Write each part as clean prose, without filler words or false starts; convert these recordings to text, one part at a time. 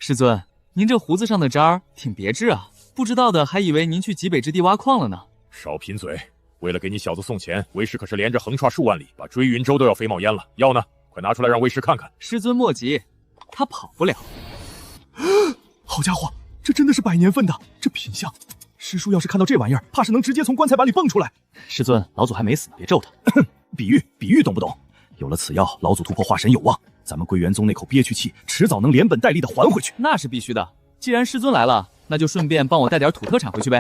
师尊，您这胡子上的渣儿挺别致啊，不知道的还以为您去极北之地挖矿了呢。少贫嘴！为了给你小子送钱，为师可是连着横跨数万里，把追云州都要飞冒烟了。要呢，快拿出来让为师看看。师尊莫急，他跑不了。好家伙，这真的是100年份的，这品相，师叔要是看到这玩意儿，怕是能直接从棺材板里蹦出来。师尊，老祖还没死，别咒他。比喻懂不懂？有了此药，老祖突破化神有望。咱们归元宗那口憋屈气，迟早能连本带利的还回去。那是必须的。既然师尊来了，那就顺便帮我带点土特产回去呗。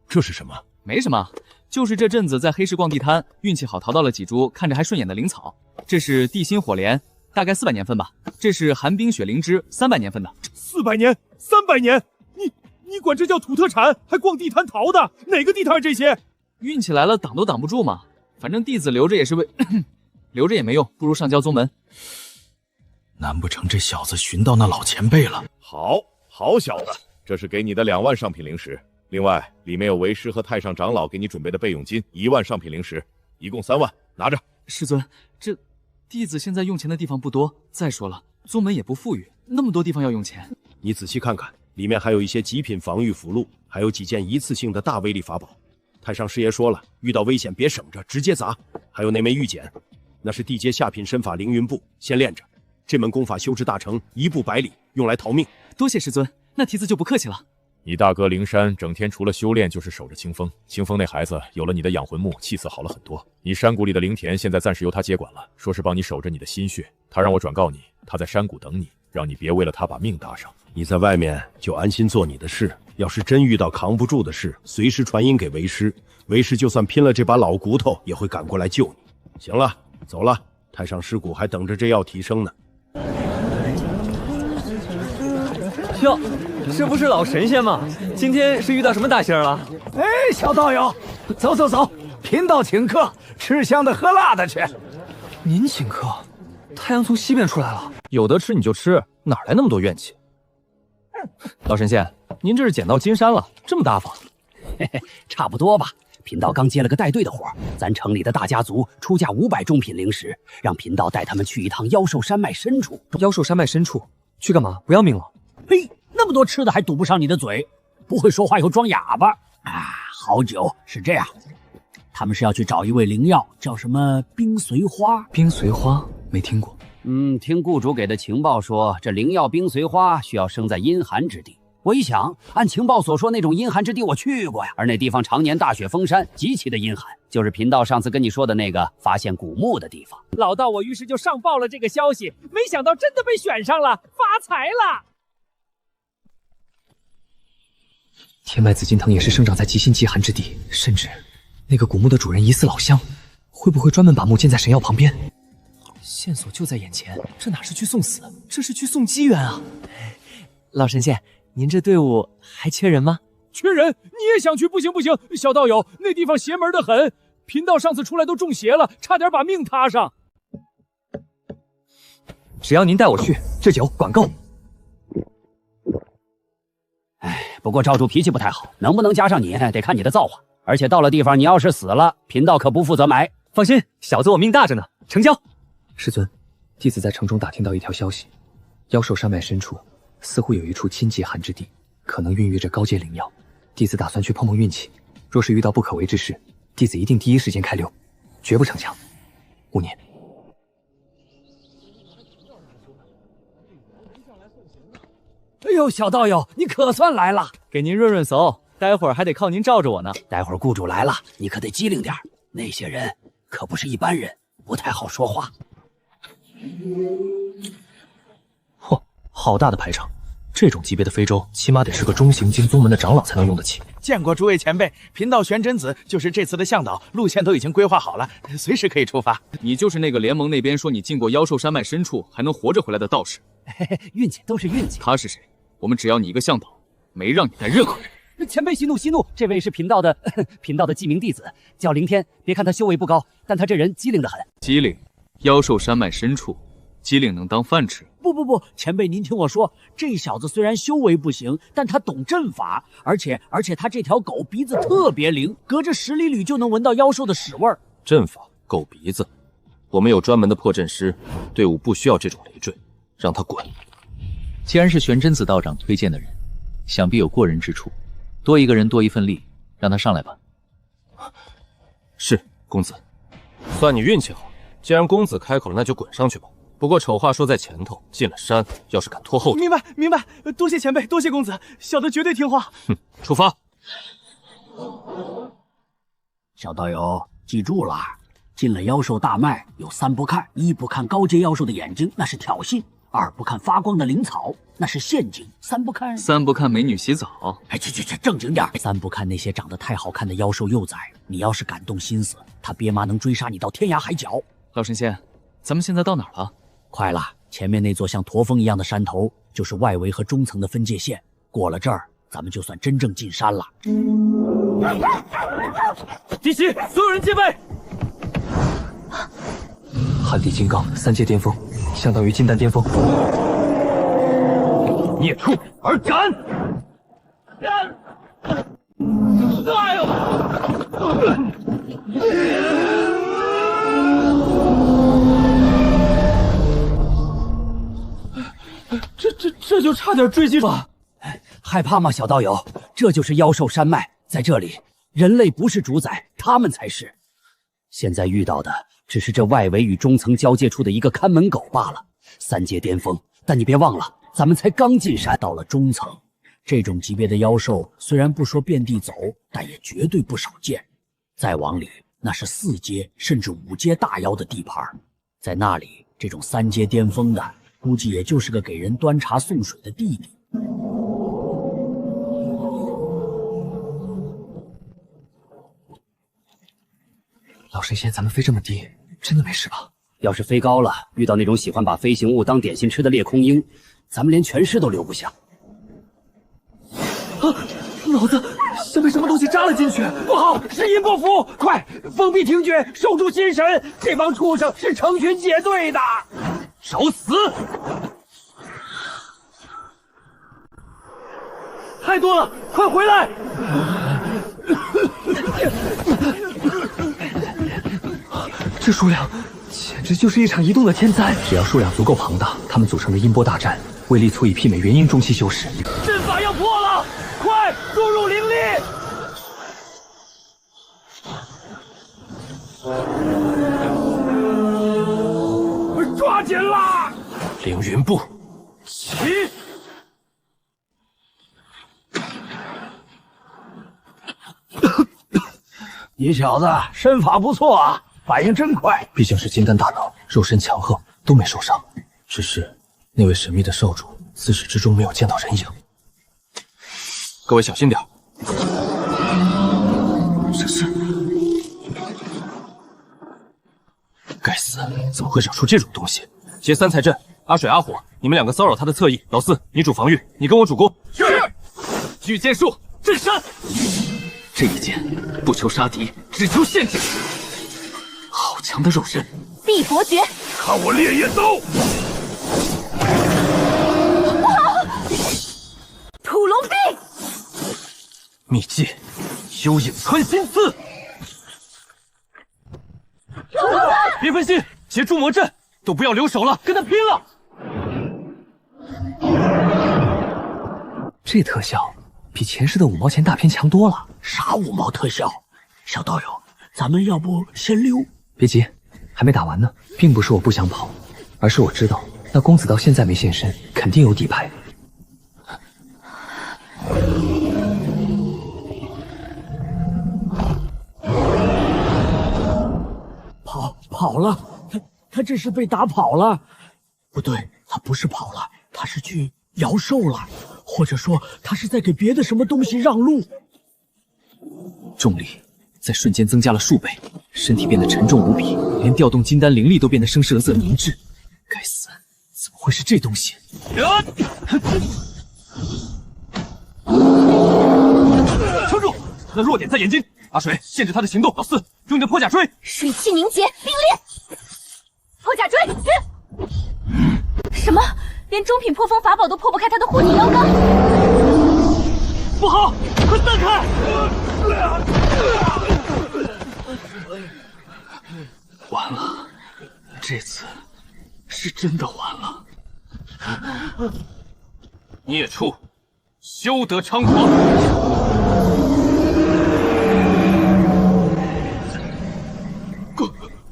这是什么？没什么，就是这阵子在黑市逛地摊，运气好淘到了几株看着还顺眼的灵草。这是地心火莲，大概400年份吧。这是寒冰雪灵芝，300年份的。400年，300年，你管这叫土特产？还逛地摊淘的？哪个地摊这些？运气来了，挡都挡不住嘛。反正弟子留着也是为留着也没用，不如上交宗门。难不成这小子寻到那老前辈了？好小子，这是给你的2万上品灵石，另外里面有为师和太上长老给你准备的备用金1万上品灵石，一共3万，拿着。师尊，这弟子现在用钱的地方不多，再说了，宗门也不富裕，那么多地方要用钱。你仔细看看，里面还有一些极品防御符箓，还有几件一次性的大威力法宝。太上师爷说了，遇到危险别省着，直接砸。还有那枚玉简，那是地阶下品身法凌云步，先练着。这门功法修至大成，1步100里，用来逃命。多谢师尊，那提子就不客气了。你大哥灵山整天除了修炼就是守着清风，清风那孩子有了你的养魂木，气色好了很多。你山谷里的灵田现在暂时由他接管了，说是帮你守着你的心血。他让我转告你，他在山谷等你，让你别为了他把命搭上。你在外面就安心做你的事，要是真遇到扛不住的事，随时传音给为师，为师就算拼了这把老骨头也会赶过来救你。行了，走了，太上尸骨还等着这药提升呢。哟，这不是老神仙吗？今天是遇到什么大仙了？哎，小道友，走走走，贫道请客，吃香的喝辣的去。您请客？太阳从西边出来了，有得吃你就吃，哪来那么多怨气？老神仙，您这是捡到金山了，这么大方？嘿嘿，差不多吧。贫道刚接了个带队的活，咱城里的大家族出价500中品灵石，让贫道带他们去一趟妖兽山脉深处。妖兽山脉深处去干嘛？不要命了？嘿，那么多吃的还堵不上你的嘴，不会说话又装哑巴啊！好酒是这样，他们是要去找一味灵药，叫什么冰髓花？冰髓花没听过。听雇主给的情报说，这灵药冰髓花需要生在阴寒之地。我一想，按情报所说那种阴寒之地我去过呀，而那地方常年大雪封山，极其的阴寒，就是贫道上次跟你说的那个发现古墓的地方。老道我于是就上报了这个消息，没想到真的被选上了，发财了！天脉紫金藤也是生长在极心极寒之地，甚至那个古墓的主人疑似老乡，会不会专门把墓建在神药旁边？线索就在眼前，这哪是去送死，这是去送机缘啊！老神仙，您这队伍还缺人吗？缺人？你也想去？不行不行，小道友，那地方邪门的很，贫道上次出来都中邪了，差点把命搭上。只要您带我去，这酒管够。不过赵主脾气不太好，能不能加上你，得看你的造化。而且到了地方，你要是死了，贫道可不负责埋。放心，小子我命大着呢，成交。师尊，弟子在城中打听到一条消息，妖兽山脉深处似乎有一处亲极寒之地，可能孕育着高阶灵药。弟子打算去碰碰运气，若是遇到不可为之事，弟子一定第一时间开溜，绝不逞强。勿念。哎呦，小道友，你可算来了，给您润润手，待会儿还得靠您罩着我呢。待会儿雇主来了，你可得机灵点，那些人可不是一般人，不太好说话。嚯，好大的排场！这种级别的非洲，起码得是个中型金宗门的长老才能用得起。见过诸位前辈，贫道玄真子就是这次的向导，路线都已经规划好了，随时可以出发。你就是那个联盟那边说你进过妖兽山脉深处还能活着回来的道士？嘿嘿，运气都是运气。他是谁？我们只要你一个向导，没让你带任何人。前辈息怒息怒，这位是贫道的记名弟子，叫凌天。别看他修为不高，但他这人机灵得很。机灵？妖兽山脉深处，机灵能当饭吃？不，前辈您听我说，这小子虽然修为不行，但他懂阵法，而且他这条狗鼻子特别灵，隔着10里里就能闻到妖兽的屎味儿。阵法，狗鼻子，我们有专门的破阵师，队伍不需要这种累赘，让他滚。既然是玄真子道长推荐的人，想必有过人之处，多一个人多一份力，让他上来吧。是公子，算你运气好。既然公子开口了，那就滚上去吧。不过丑话说在前头，进了山，要是敢拖后腿，明白明白，多谢前辈，多谢公子，小的绝对听话。哼，出发。小道友，记住了，进了妖兽大脉有3不看：一不看高阶妖兽的眼睛，那是挑衅；二不看发光的灵草，那是陷阱；三不看美女洗澡。哎，去，正经点。3不看那些长得太好看的妖兽幼崽，你要是敢动心思，他爹妈能追杀你到天涯海角。老神仙，咱们现在到哪儿了？快了，前面那座像驼峰一样的山头，就是外围和中层的分界线。过了这儿，咱们就算真正进山了。敌袭，所有人戒备！旱地金刚3阶巅峰，相当于金丹巅峰。孽畜，而斩！哎呦！这就差点追击了。害怕吗，小道友？这就是妖兽山脉，在这里，人类不是主宰，他们才是。现在遇到的只是这外围与中层交界处的一个看门狗罢了，3阶巅峰。但你别忘了，咱们才刚进山，到了中层，这种级别的妖兽虽然不说遍地走，但也绝对不少见。再往里，那是4阶甚至5阶大妖的地盘，在那里，这种3阶巅峰的，估计也就是个给人端茶送水的弟弟。老神仙，咱们飞这么低，真的没事吧？要是飞高了，遇到那种喜欢把飞行物当点心吃的裂空鹰，咱们连全尸都留不下。脑子像被什么东西扎了进去，不好，是阴不服！快封闭听觉，守住心神！这帮畜生是成群结队的，找死！太多了，快回来！这数量简直就是一场移动的天灾。只要数量足够庞大，他们组成的音波大战威力足以媲美元婴中期修士。阵法要破了，快注入灵力！抓紧啦！凌云步，起！你小子身法不错啊，反应真快。毕竟是金丹大脑，肉身强横，都没受伤。只是那位神秘的少主自始至终没有见到人影。各位小心点。是。该死，怎么会长出这种东西？结3才阵，阿水、阿火，你们2个骚扰他的侧翼。老四，你主防御，你跟我主攻。是。御剑术，震山。这一剑不求杀敌，只求陷阱。好强的肉身！地佛诀，看我烈焰刀！土龙壁，秘技幽影穿心刺。别分心，结诛魔阵，都不要留手了，跟他拼了！这特效比前世的5毛钱大片强多了。啥5毛特效？小道友，咱们要不先溜？别急，还没打完呢。并不是我不想跑，而是我知道那公子到现在没现身，肯定有底牌。跑了，他这是被打跑了。不对，他不是跑了，他是去摇兽了，或者说他是在给别的什么东西让路。重力在瞬间增加了数倍，身体变得沉重无比，连调动金丹灵力都变得生涩凝滞。该死，怎么会是这东西？撑住，他的弱点在眼睛。阿水，限制他的行动。老四，用你的破甲锥。水气凝结，冰裂。破甲锥，什么？连中品破风法宝都破不开他的护体腰钢？不好，快散开！完了，这次是真的完了。孽畜，休得猖狂！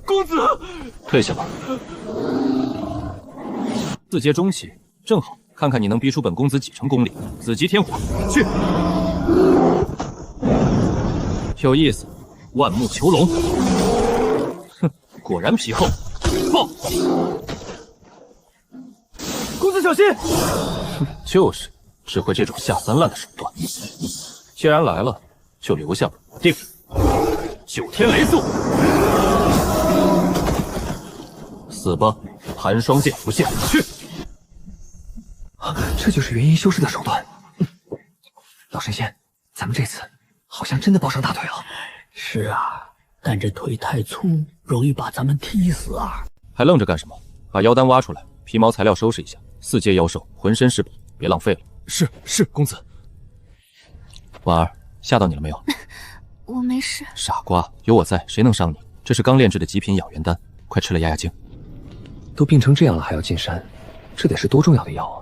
公子，退下吧。4阶中期，正好看看你能逼出本公子几成功力。紫极天火，去！有意思，万木囚笼。哼，果然皮厚。爆！公子小心！就是，只会这种下三滥的手段。既然来了，就留下吧。定！9天雷速！死吧！寒霜剑不现，去！这就是元婴修士的手段。老神仙，咱们这次好像真的抱上大腿了。是啊，但这腿太粗，容易把咱们踢死啊！还愣着干什么？把妖丹挖出来，皮毛材料收拾一下。4阶妖兽，浑身是宝，别浪费了。是，公子。婉儿，吓到你了没有？我没事。傻瓜，有我在，谁能伤你？这是刚炼制的极品养元丹，快吃了压压惊。都病成这样了，还要进山，这得是多重要的药啊！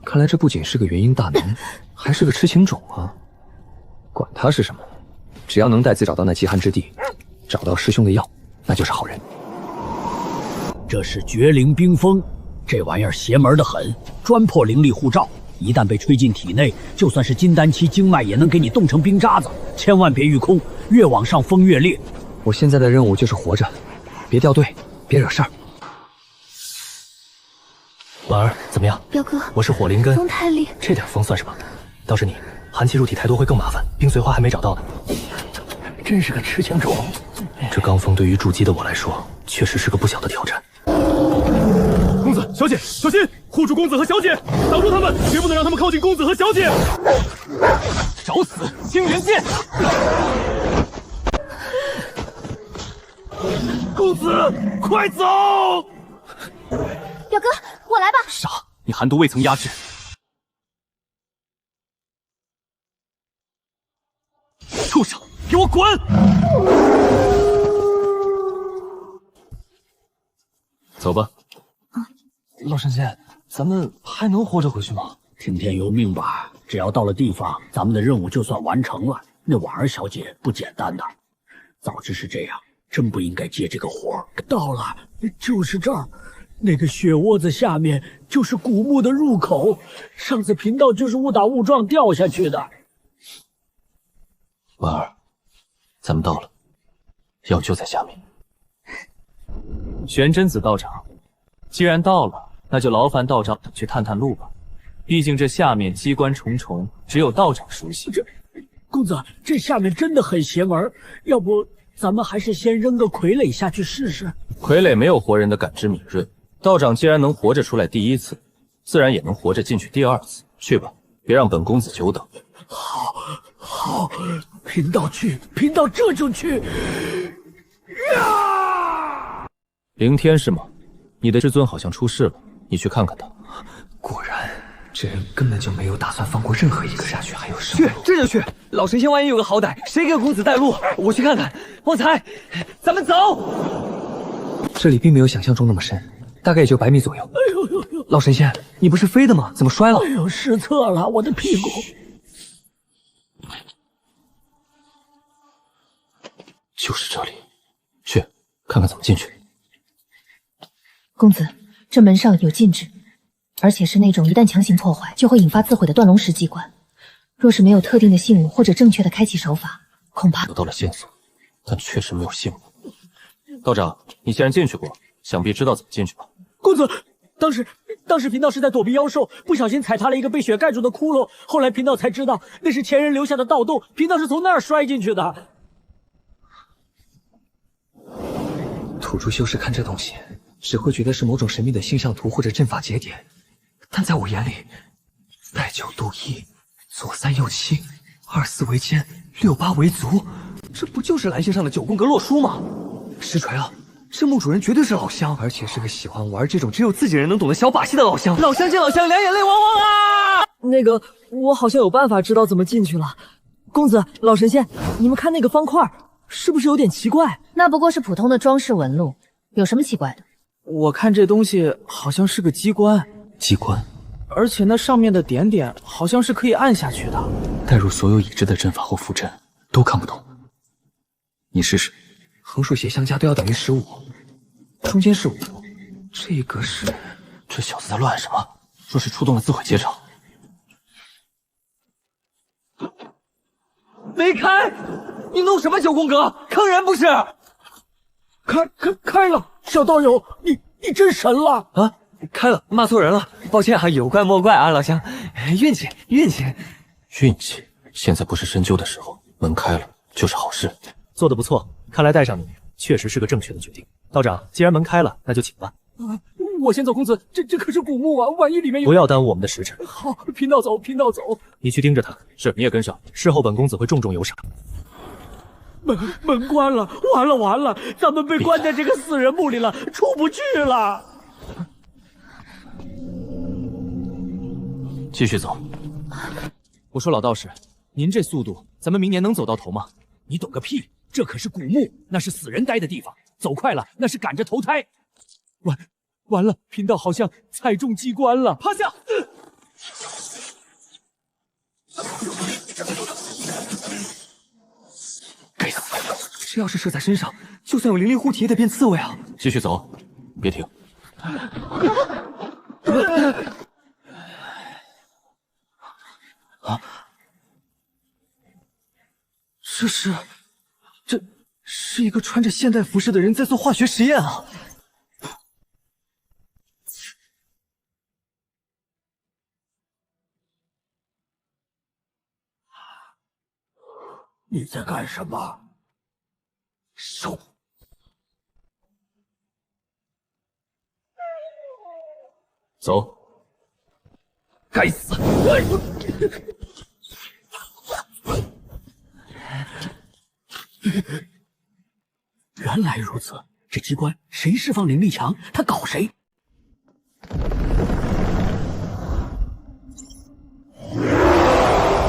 看来这不仅是个元婴大能，还是个痴情种啊！管他是什么，只要能带自找到那极寒之地，找到师兄的药，那就是好人。这是绝灵冰封，这玩意儿邪门的很，专破灵力护罩，一旦被吹进体内，就算是金丹期经脉也能给你冻成冰渣子。千万别御空，越往上风越烈。我现在的任务就是活着，别掉队，别惹事儿。婉儿，怎么样？表哥，我是火灵根。风太厉，这点风算什么？倒是你，寒气入体太多会更麻烦。冰髓花还没找到呢。真是个痴情种。这罡风对于筑基的我来说，确实是个不小的挑战。公子、小姐，小心！护住公子和小姐，挡住他们，绝不能让他们靠近公子和小姐。找死！青云剑！公子，快走！表哥，我来吧。傻，你寒毒未曾压制。畜生，给我滚！走吧。老神仙，咱们还能活着回去吗？听天由命吧，只要到了地方，咱们的任务就算完成了。那婉儿小姐不简单的，早知是这样，真不应该接这个活儿。到了，就是这儿。那个雪窝子下面就是古墓的入口，上次贫道就是误打误撞掉下去的。婉儿，咱们到了，药就在下面。玄真子道长，既然到了，那就劳烦道长去探探路吧。毕竟这下面机关重重，只有道长熟悉。公子，这下面真的很邪门，要不咱们还是先扔个傀儡下去试试。傀儡没有活人的感知敏锐。道长既然能活着出来第1次，自然也能活着进去第2次。去吧，别让本公子久等。好，贫道去，贫道这就去。凌天是吗？你的师尊好像出事了，你去看看他。果然，这人根本就没有打算放过任何一个下去还有生路。去，这就去！老神仙万一有个好歹，谁给公子带路？我去看看。旺财，咱们走。这里并没有想象中那么深。大概也就100米左右。哎呦呦呦！老神仙，你不是飞的吗？怎么摔了？哎呦，失策了，我的屁股！就是这里，去看看怎么进去。公子，这门上有禁制，而且是那种一旦强行破坏就会引发自毁的断龙石机关。若是没有特定的信物或者正确的开启手法，恐怕得到了线索，但确实没有信物。道长，你既然进去过，想必知道怎么进去吧？公子，当时贫道是在躲避妖兽，不小心踩踏了一个被雪盖住的窟窿，后来贫道才知道那是前人留下的盗洞，贫道是从那儿摔进去的。土著修士看这东西，只会觉得是某种神秘的星象图或者阵法节点，但在我眼里，带9度1，左3右7，2、4为肩，6、8为足，这不就是蓝星上的9宫格洛书吗？实锤了！这墓主人绝对是老乡，而且是个喜欢玩这种只有自己人能懂的小把戏的老乡。老乡见老乡，两眼泪汪汪啊！那个，我好像有办法知道怎么进去了。公子，老神仙，你们看那个方块，是不是有点奇怪？那不过是普通的装饰纹路，有什么奇怪的？我看这东西好像是个机关。机关？而且那上面的点点好像是可以按下去的。带入所有已知的阵法或符阵，都看不懂。你试试，横竖斜相加都要等于15，中间是5，这个是……这小子在乱什么？若是触动了，自毁结场。没开！你弄什么9宫格？坑人不是？开了！小道友，你真神了啊！开了，骂错人了，抱歉啊，有怪莫怪啊，老乡，运气。运气，现在不是深究的时候，门开了就是好事。做得不错，看来带上你确实是个正确的决定。道长，既然门开了，那就请吧。我先走，公子，这可是古墓啊，万一里面有……不要耽误我们的时辰。好，贫道走。你去盯着他。是，你也跟上。事后本公子会重重有赏。门关了，完了，咱们被关在这个死人墓里了，出不去了。继续走。我说老道士，您这速度，咱们明年能走到头吗？你懂个屁！这可是古墓，那是死人待的地方，走快了那是赶着投胎。完了，贫道好像踩中机关了。趴下！该死！这要是射在身上，就算有灵力护体也得变刺猬啊！继续走，别停。啊！这是一个穿着现代服饰的人在做化学实验啊！你在干什么？手！走！该死！原来如此，这机关谁释放灵力强，他搞谁。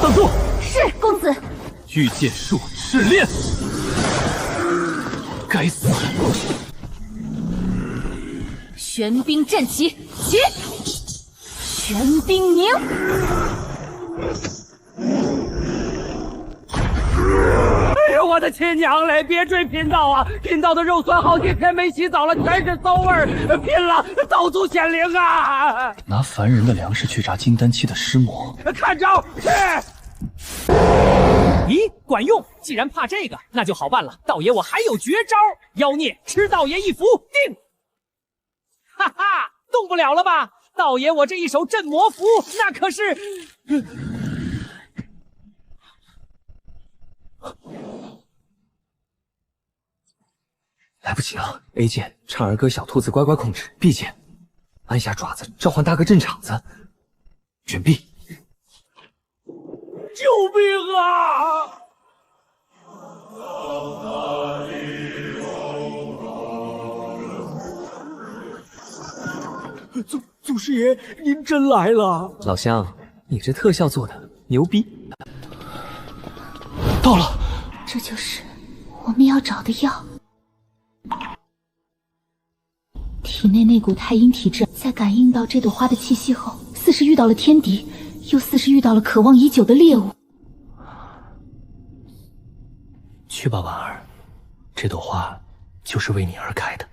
等住！是公子。御剑术试炼。该死！玄冰阵起，起！玄冰凝。哎呦我的亲娘嘞！别追贫道啊！贫道的肉酸好几天没洗澡了，全是馊味儿。拼了，道祖显灵啊！拿凡人的粮食去炸金丹期的尸魔，看招！去！咦，管用！既然怕这个，那就好办了。道爷，我还有绝招，妖孽吃道爷一符，定！哈哈，动不了了吧？道爷，我这一手镇魔符，那可是……来不及了 ！A 键唱儿歌，小兔子乖乖控制 ；B 键按下爪子召唤大哥镇场子，卷臂。救命啊！祖师爷，您真来了！老乡，你这特效做的牛逼！到了，这就是我们要找的药。体内那股太阴体质，在感应到这朵花的气息后，似是遇到了天敌，又似是遇到了渴望已久的猎物。去吧，婉儿，这朵花就是为你而开的。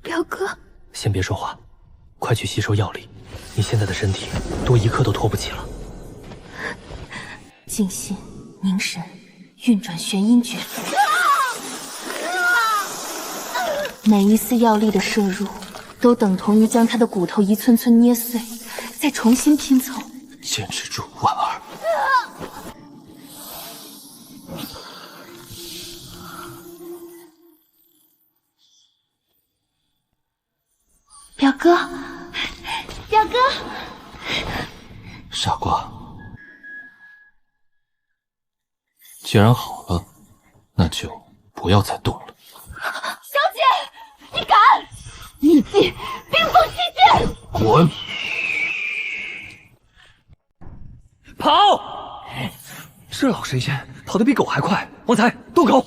表哥，先别说话，快去吸收药力。你现在的身体多一刻都拖不起了。静心凝神，运转玄阴诀。每一丝药力的摄入，都等同于将他的骨头一寸寸捏碎，再重新拼凑。坚持住，婉儿。表哥，表哥，傻瓜，既然好了，那就不要再动了。小姐，你敢！秘技冰封七剑，滚！跑！这老神仙跑得比狗还快。旺财，动口！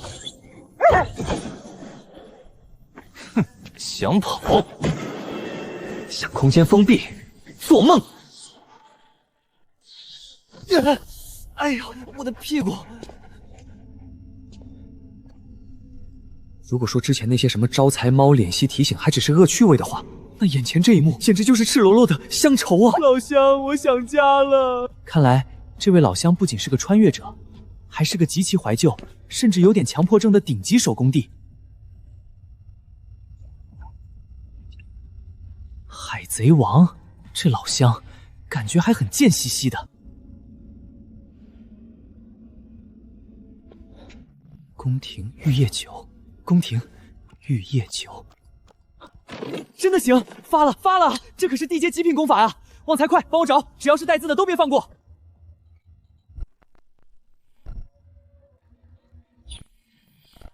哼，想跑？想空间封闭，做梦！哎呦，我的屁股！如果说之前那些什么招财猫、脸息提醒还只是恶趣味的话，那眼前这一幕简直就是赤裸裸的乡愁啊！老乡，我想家了。看来这位老乡不仅是个穿越者，还是个极其怀旧，甚至有点强迫症的顶级手工帝。海贼王，这老乡感觉还很贱兮兮的。宫廷玉液酒，宫廷玉液酒，真的行，发了！这可是地阶极品功法啊！旺财，快帮我找，只要是带字的都别放过。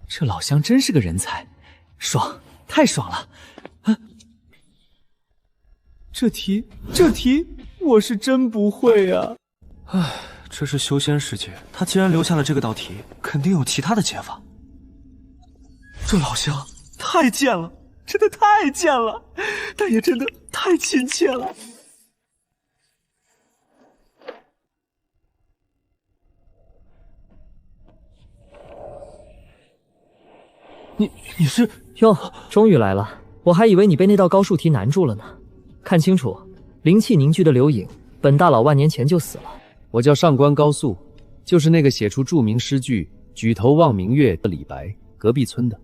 这老乡真是个人才，爽，太爽了！啊，这题我是真不会啊！唉，这是修仙世界，他既然留下了这个道题，肯定有其他的解法。这老乡太贱了，真的太贱了，但也真的太亲切了。你是？哟，终于来了，我还以为你被那道高数题难住了呢。看清楚，灵气凝聚的留影，本大佬万年前就死了。我叫上官高速，就是那个写出著名诗句“举头望明月”的李白隔壁村的。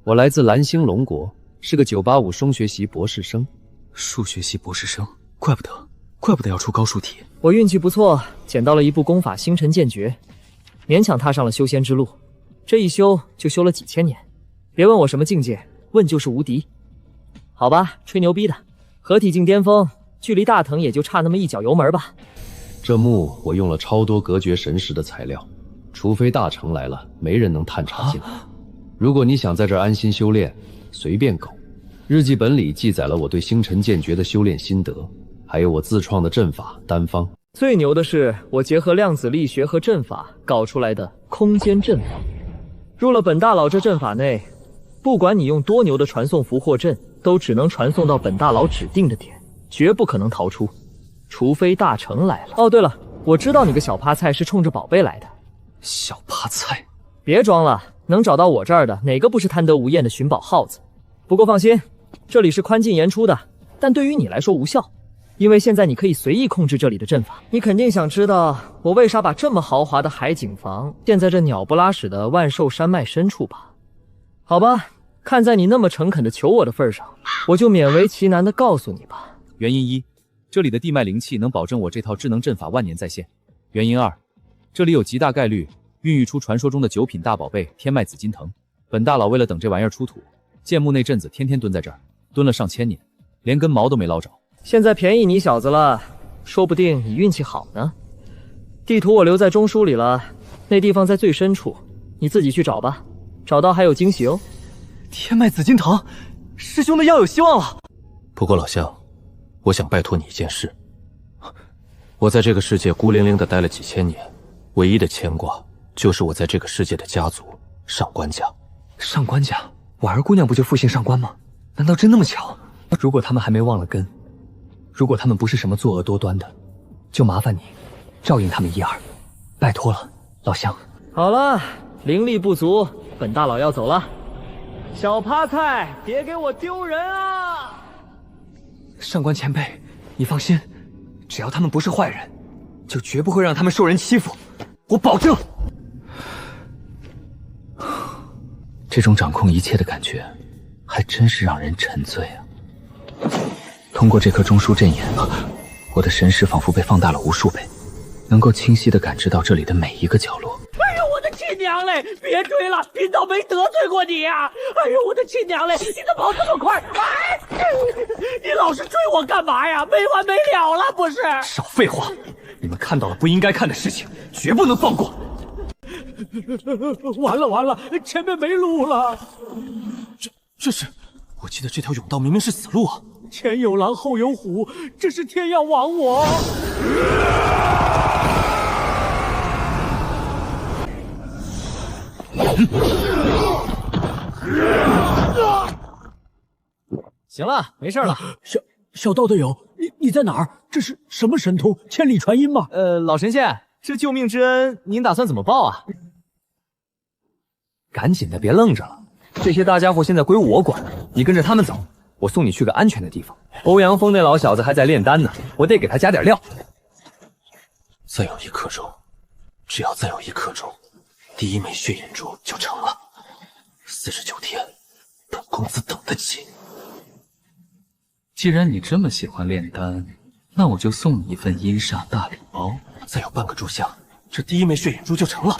我来自蓝星龙国，是个985双学习博士生。数学系博士生，怪不得要出高数题。我运气不错，捡到了一部功法《星辰剑诀》，勉强踏上了修仙之路。这一修就修了几千年，别问我什么境界，问就是无敌。好吧，吹牛逼的，合体境巅峰，距离大藤也就差那么一脚油门吧。这墓我用了超多隔绝神石的材料，除非大成来了，没人能探查进来。如果你想在这儿安心修炼，随便搞。日记本里记载了我对星辰剑诀的修炼心得，还有我自创的阵法丹方。最牛的是，我结合量子力学和阵法搞出来的空间阵法。入了本大佬这阵法内，不管你用多牛的传送符或阵，都只能传送到本大佬指定的点，绝不可能逃出，除非大成来了。哦，对了，我知道你个小趴菜是冲着宝贝来的。小趴菜，别装了，能找到我这儿的，哪个不是贪得无厌的寻宝耗子？不过放心，这里是宽进严出的，但对于你来说无效，因为现在你可以随意控制这里的阵法。你肯定想知道我为啥把这么豪华的海景房建在这鸟不拉屎的万寿山脉深处吧？好吧，看在你那么诚恳的求我的份上，我就勉为其难的告诉你吧。原因一，这里的地脉灵气能保证我这套智能阵法万年在线。原因二，这里有极大概率孕育出传说中的9品大宝贝天脉紫金藤。本大佬为了等这玩意儿出土，建墓那阵子天天蹲在这儿，蹲了上千年，连根毛都没捞着。现在便宜你小子了，说不定你运气好呢。地图我留在中枢里了，那地方在最深处，你自己去找吧，找到还有惊喜哦。天脉紫金藤，师兄的药有希望了。不过老乡，我想拜托你一件事。我在这个世界孤零零的待了几千年，唯一的牵挂就是我在这个世界的家族上官家。上官家，婉儿姑娘不就复姓上官吗？难道真那么巧？如果他们还没忘了根，如果他们不是什么作恶多端的，就麻烦你照应他们一二，拜托了，老乡。好了，灵力不足，本大佬要走了。小趴菜，别给我丢人啊！上官前辈，你放心，只要他们不是坏人，就绝不会让他们受人欺负，我保证。这种掌控一切的感觉，还真是让人沉醉啊！通过这颗中枢阵眼，我的神识仿佛被放大了无数倍，能够清晰地感知到这里的每一个角落。哎呦，我的亲娘嘞！别追了，贫道没得罪过你呀！哎呦，我的亲娘嘞！你怎么跑这么快？哎，你老是追我干嘛呀？没完没了了不是？少废话！你们看到了不应该看的事情，绝不能放过。完了，前面没路了。这是，我记得这条甬道明明是死路啊！前有狼，后有虎，这是天要亡我！行了，没事了。小道队友，你你在哪儿？这是什么神通？千里传音吗？老神仙，这救命之恩您打算怎么报啊？赶紧的，别愣着了。这些大家伙现在归我管，你跟着他们走，我送你去个安全的地方。欧阳锋那老小子还在炼丹呢，我得给他加点料。再有1颗钟，只要再有1颗钟，第一枚血眼珠就成了。49天，本公子等得起。既然你这么喜欢炼丹，那我就送你一份阴煞大礼包。再有半个炷香，这第一枚血眼珠就成了。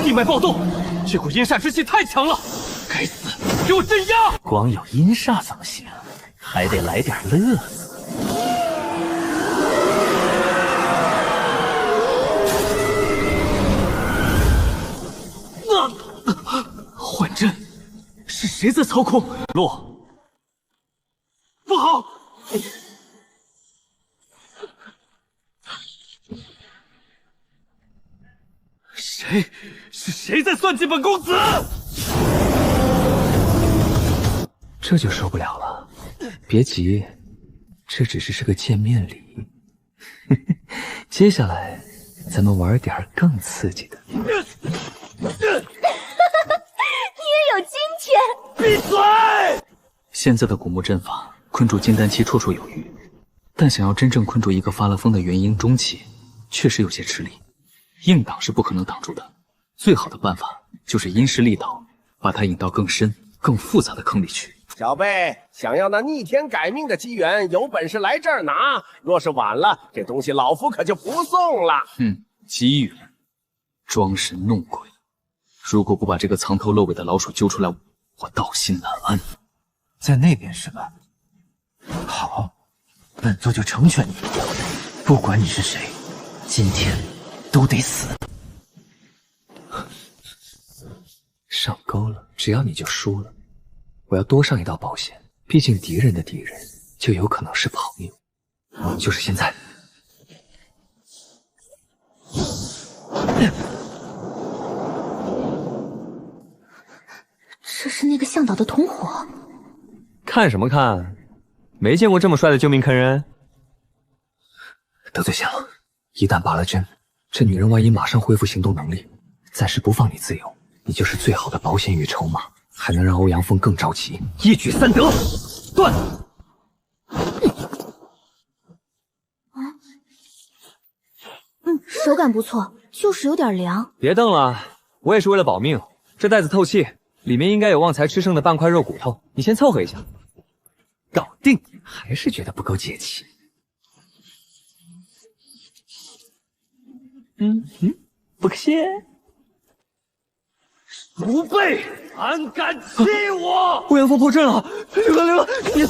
地脉暴动，这股阴煞之气太强了！该死，给我镇压！光有阴煞怎么行？还得来点乐子。幻阵，是谁在操控？落，不好！谁在算计本公子？这就受不了了。别急，这只是个见面礼。接下来，咱们玩点更刺激的。你也有今天！闭嘴！现在的古墓阵法困住金丹期绰绰有余，但想要真正困住一个发了疯的元婴中期，确实有些吃力。硬挡是不可能挡住的，最好的办法就是因势利导，把他引到更深、更复杂的坑里去。小贝，想要那逆天改命的机缘，有本事来这儿拿。若是晚了，这东西老夫可就不送了。机缘，装神弄鬼。如果不把这个藏头露尾的老鼠揪出来，我道心难安。在那边是吧？好，本座就成全你。不管你是谁，今天都得死。上钩了，只要你就输了。我要多上一道保险，毕竟敌人的敌人就有可能是朋友。就是现在。这是那个向导的同伙。看什么看？没见过这么帅的救命坑人。得罪线了，一旦拔了针，这女人万一马上恢复行动能力，暂时不放你自由，你就是最好的保险与筹码，还能让欧阳锋更着急，一举三得。断！手感不错，就是有点凉。别瞪了，我也是为了保命。这袋子透气，里面应该有旺财吃剩的半块肉骨头，你先凑合一下。搞定！还是觉得不够解气。不客气。不备，胆敢欺我！欧阳锋破阵了！刘了，你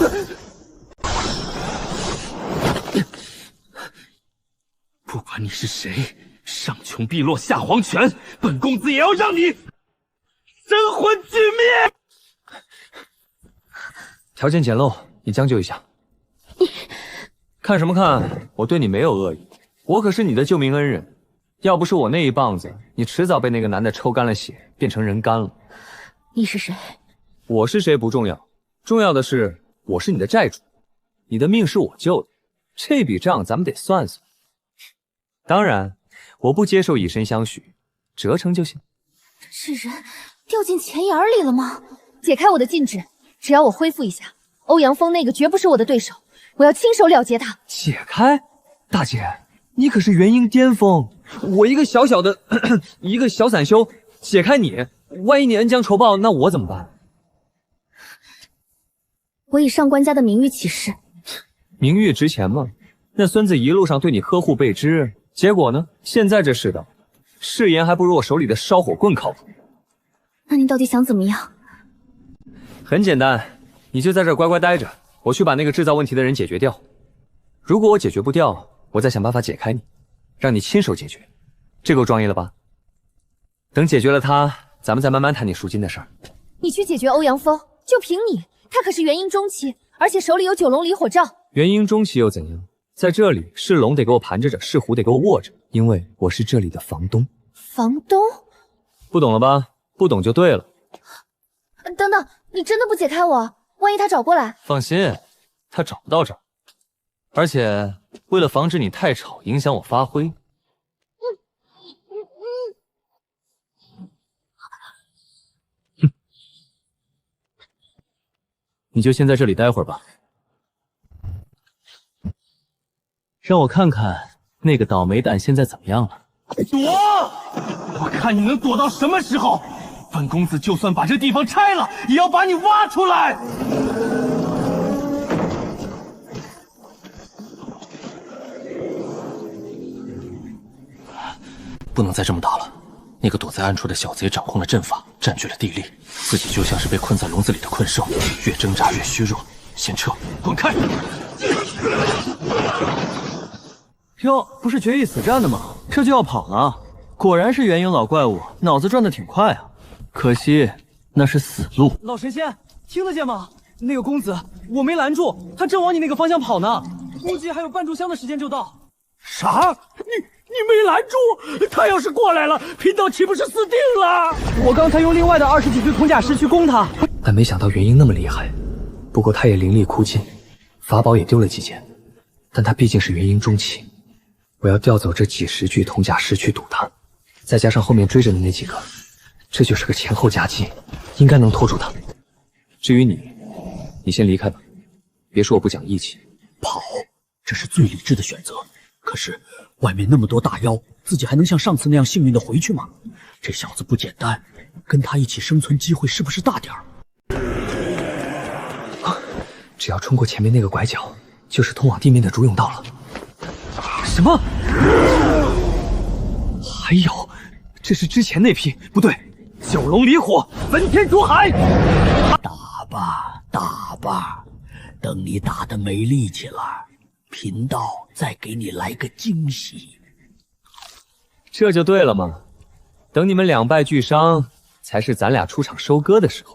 不管你是谁，上穷碧落下黄泉，本公子也要让你神魂俱灭！条件简陋，你将就一下。看什么看？我对你没有恶意，我可是你的救命恩人。要不是我那一棒子，你迟早被那个男的抽干了血，变成人干了。你是谁？我是谁不重要，重要的是我是你的债主，你的命是我救的，这笔账咱们得算算。当然，我不接受以身相许，折成就行。这人掉进钱眼里了吗？解开我的禁制，只要我恢复一下，欧阳锋那个绝不是我的对手，我要亲手了结他。解开？大姐，你可是元婴巅峰，我一个小小的一个小散修，解开你，万一你恩将仇报，那我怎么办？我以上官家的名誉起誓。名誉值钱吗？那孙子一路上对你呵护备至，结果呢？现在这世道，誓言还不如我手里的烧火棍靠谱。那你到底想怎么样？很简单，你就在这儿乖乖待着，我去把那个制造问题的人解决掉。如果我解决不掉，我再想办法解开你，让你亲手解决，这够壮义了吧？等解决了他，咱们再慢慢谈你赎金的事儿。你去解决欧阳锋，就凭你，他可是元婴中期，而且手里有9龙离火罩。元婴中期又怎样？在这里是龙得给我盘着，是虎得给我握着，因为我是这里的房东。房东？不懂了吧？不懂就对了。等等，你真的不解开我？万一他找过来？放心，他找不到这儿。而且为了防止你太吵影响我发挥，你就先在这里待会儿吧，让我看看那个倒霉蛋现在怎么样了。躲！我看你能躲到什么时候！本公子就算把这地方拆了，也要把你挖出来！不能再这么打了。那个躲在暗处的小子也掌控了阵法，占据了地利，自己就像是被困在笼子里的困兽，越挣扎越虚弱。先撤，滚开！哟，不是决一死战的吗？这就要跑了？果然是元婴老怪物，脑子转得挺快啊。可惜那是死路。老神仙，听得见吗？那个公子，我没拦住，他正往你那个方向跑呢，估计还有半炷香的时间就到。啥？你没拦住？他要是过来了，贫道岂不是死定了？我刚才用另外的20几具铜甲尸去攻他，但没想到元婴那么厉害。不过他也灵力枯尽，法宝也丢了几件，但他毕竟是元婴中期，我要调走这几10具铜甲尸去堵他，再加上后面追着的那几个，这就是个前后夹击，应该能拖住他。至于你先离开吧，别说我不讲义气。跑，这是最理智的选择。可是外面那么多大妖，自己还能像上次那样幸运的回去吗？这小子不简单，跟他一起生存机会是不是大点儿？只要冲过前面那个拐角，就是通往地面的主甬道了。什么？还有，这是之前那批，不对，九龙离火，焚天出海。打吧，打吧，等你打得没力气了，贫道再给你来个惊喜。这就对了嘛，等你们两败俱伤，才是咱俩出场收割的时候。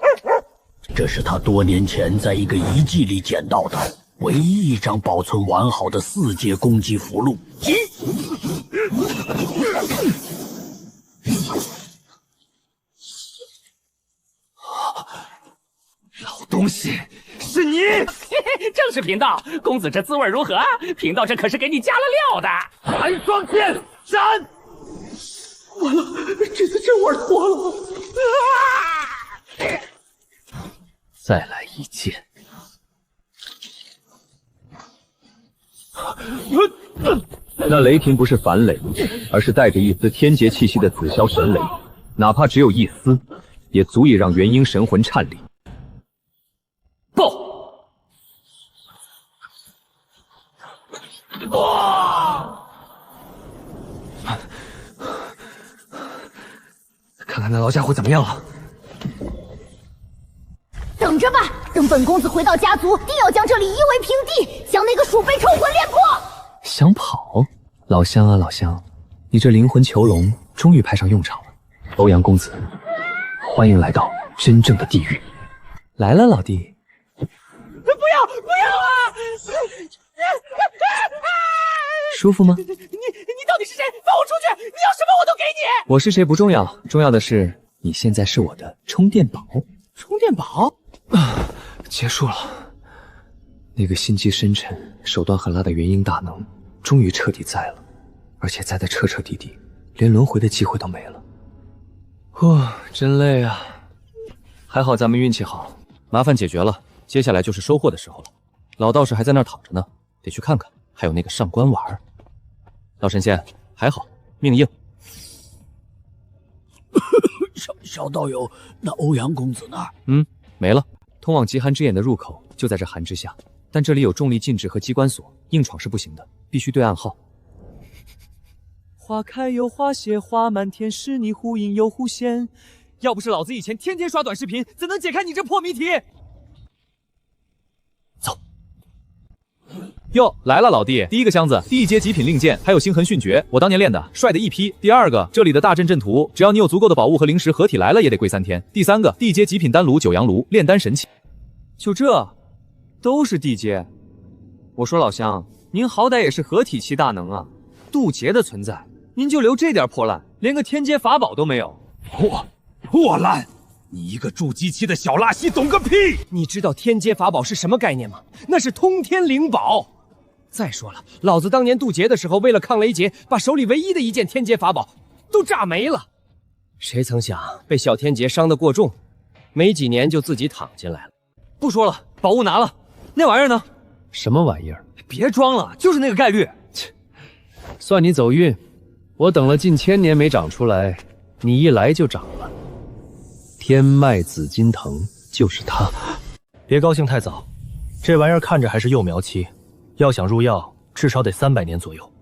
这是他多年前在一个遗迹里捡到的唯一一张保存完好的4阶攻击符箓。老东西，是你！正是贫道，公子这滋味如何？贫道这可是给你加了料的。寒霜剑斩！完了，这次真玩脱了！再来一剑。那雷霆不是凡雷，而是带着一丝天劫气息的紫霄神雷，哪怕只有一丝，也足以让元婴神魂颤栗。不！哇！看看那老家伙怎么样了。等着吧，等本公子回到家族，定要将这里夷为平地，将那个鼠辈抽魂炼魄。想跑？老乡啊老乡，你这灵魂囚笼终于派上用场了。欧阳公子，欢迎来到真正的地狱。来了，老弟。不要啊！舒服吗？你到底是谁？放我出去！你要什么我都给你。我是谁不重要，重要的是你现在是我的充电宝。充电宝？结束了。那个心机深沉、手段狠辣的元婴大能，终于彻底栽了，而且栽得彻彻底底，连轮回的机会都没了。真累啊！还好咱们运气好，麻烦解决了，接下来就是收获的时候了。老道士还在那儿躺着呢，得去看看。还有那个上官婉儿，老神仙还好，命硬。小道友，那欧阳公子呢？没了。通往极寒之眼的入口就在这寒之下，但这里有重力禁制和机关锁，硬闯是不行的，必须对暗号。花开又花谢花满天，是你忽隐又忽现。要不是老子以前天天刷短视频，怎能解开你这破谜题？走。哟，来了，老弟！第一个箱子，地阶极品令剑，还有星痕迅诀，我当年练的，帅的一批。第二个，这里的大阵阵图，只要你有足够的宝物和灵石，合体来了也得跪3天。第三个，地阶极品丹炉九阳炉，炼丹神器。就这，都是地阶。我说老乡，您好歹也是合体期大能啊，渡劫的存在，您就留这点破烂，连个天阶法宝都没有。破烂！你一个筑基期的小垃圾，懂个屁！你知道天阶法宝是什么概念吗？那是通天灵宝。再说了，老子当年渡劫的时候，为了抗雷劫，把手里唯一的一件天劫法宝都炸没了。谁曾想被小天劫伤得过重，没几年就自己躺进来了。不说了，宝物拿了，那玩意儿呢？什么玩意儿？别装了，就是那个概率。切，算你走运，我等了近1000年没长出来，你一来就长了。天脉紫金藤就是它。别高兴太早，这玩意儿看着还是幼苗期，要想入药，至少得300年左右，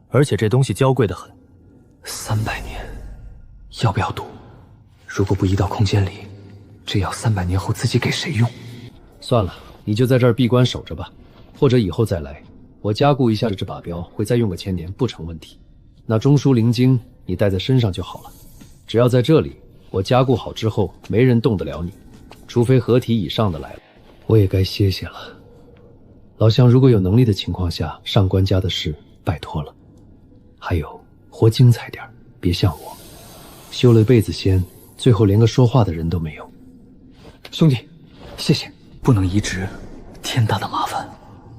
而且这东西娇贵得很。300年，要不要赌？如果不移到空间里，这药300年后自己给谁用？算了，你就在这儿闭关守着吧，或者以后再来，我加固一下这把镖，会再用个1000年不成问题。那中枢灵晶你带在身上就好了，只要在这里，我加固好之后，没人动得了你，除非合体以上的来了。我也该歇歇了。老乡，如果有能力的情况下，上官家的事拜托了。还有，活精彩点，别像我，修了一辈子仙，最后连个说话的人都没有。兄弟，谢谢。不能移植，天大的麻烦。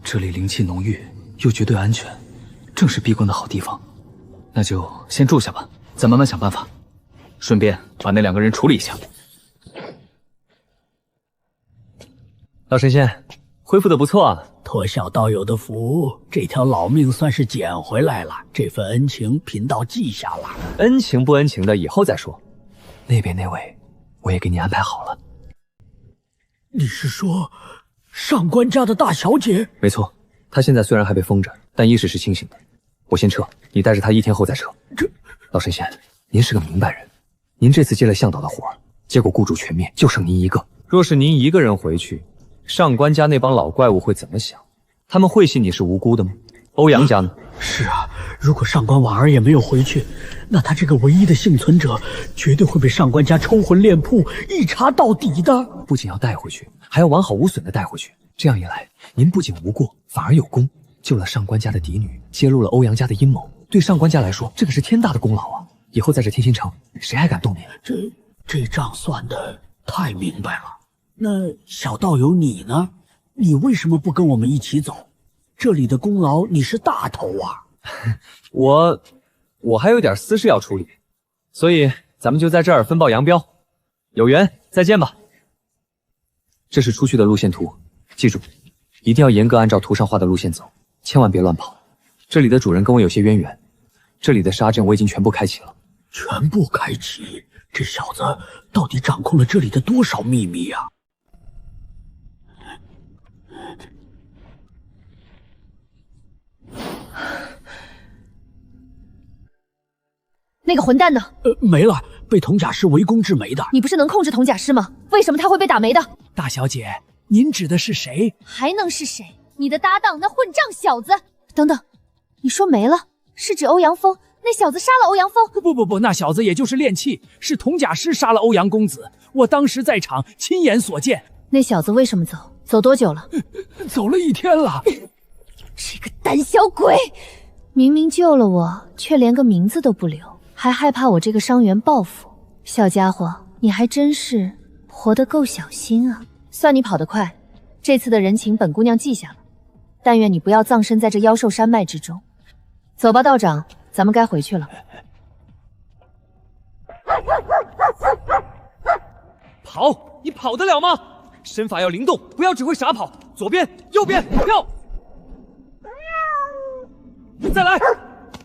这里灵气浓郁，又绝对安全，正是闭关的好地方。那就先住下吧，再慢慢想办法。顺便把那2个人处理一下。老神仙，恢复的不错啊！托小道友的福，这条老命算是捡回来了。这份恩情，贫道记下了。恩情不恩情的，以后再说。那边那位，我也给你安排好了。你是说，上官家的大小姐？没错，她现在虽然还被封着，但意识是清醒的。我先撤，你带着她1天后再撤。老神仙，您是个明白人，您这次接了向导的活，结果雇主全灭，就剩您一个。若是您一个人回去，上官家那帮老怪物会怎么想？他们会信你是无辜的吗？欧阳家呢？是啊，如果上官婉儿也没有回去，那他这个唯一的幸存者绝对会被上官家抽魂炼魄，一查到底的。不仅要带回去，还要完好无损的带回去。这样一来，您不仅无过，反而有功，救了上官家的嫡女，揭露了欧阳家的阴谋。对上官家来说，这可是天大的功劳啊！以后在这天心城，谁还敢动您？这账算的太明白了。那小道友你呢？你为什么不跟我们一起走？这里的功劳你是大头啊！我还有点私事要处理，所以咱们就在这儿分道扬镳。有缘再见吧。这是出去的路线图，记住，一定要严格按照图上画的路线走，千万别乱跑。这里的主人跟我有些渊源，这里的杀阵我已经全部开启了。全部开启？这小子到底掌控了这里的多少秘密呀？那个混蛋呢？没了，被铜甲师围攻致没的。你不是能控制铜甲师吗？为什么他会被打没的？大小姐，您指的是谁？还能是谁？你的搭档那混账小子！等等，你说没了，是指欧阳锋？那小子杀了欧阳锋？不，那小子也就是练气，是铜甲师杀了欧阳公子，我当时在场，亲眼所见。那小子为什么走？走多久了？走了1天了。这个胆小鬼，明明救了我，却连个名字都不留，还害怕我这个伤员报复。小家伙，你还真是活得够小心啊！算你跑得快，这次的人情本姑娘记下了，但愿你不要葬身在这妖兽山脉之中。走吧，道长，咱们该回去了。跑，你跑得了吗？身法要灵动，不要只会傻跑。左边，右边，跳！再来！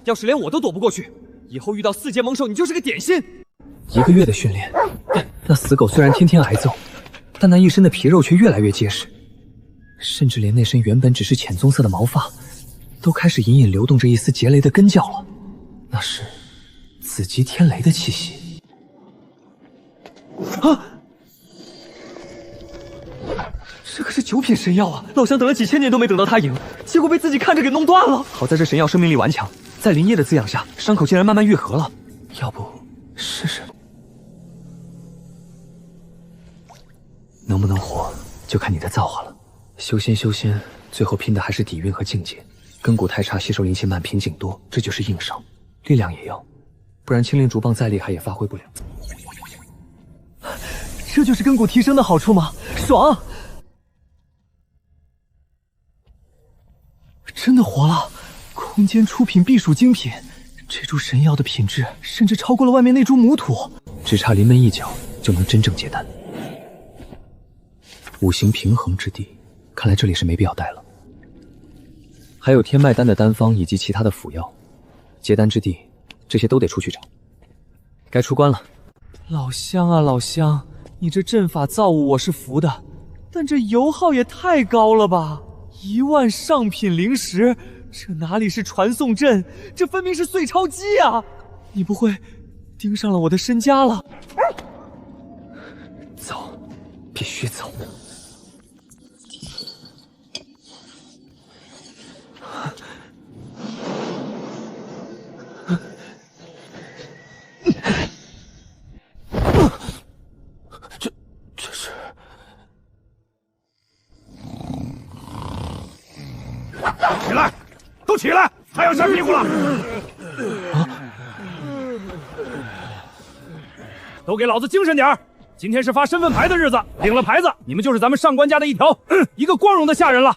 要是连我都躲不过去，以后遇到4阶猛兽，你就是个点心。1个月的训练，那死狗虽然天天挨揍，但那一身的皮肉却越来越结实，甚至连那身原本只是浅棕色的毛发，都开始隐隐流动着一丝劫雷的根教了。那是紫极天雷的气息。啊！这可是9品神药啊！老乡等了几千年都没等到他赢，结果被自己看着给弄断了。好在这神药生命力顽强，在灵液的滋养下，伤口竟然慢慢愈合了。要不试试？能不能活，就看你的造化了。修仙，最后拼的还是底蕴和境界。根骨太差，吸收灵气慢，瓶颈多，这就是硬伤。力量也要，不然青灵竹棒再厉害也发挥不了。这就是根骨提升的好处吗？爽！真的活了！空间出品必属精品，这株神药的品质甚至超过了外面那株母土，只差临门一脚就能真正结丹。五行平衡之地，看来这里是没必要待了。还有天脉丹的丹方以及其他的辅药，结丹之地，这些都得出去找。该出关了。老乡啊，老乡，你这阵法造物我是服的，但这油耗也太高了吧！1万上品灵石，这哪里是传送阵，这分明是碎钞机啊！你不会盯上了我的身家了？走，必须走！这是……起来，都起来，还要扇屁股了！都给老子精神点儿！今天是发身份牌的日子，领了牌子，你们就是咱们上官家的一个光荣的下人了。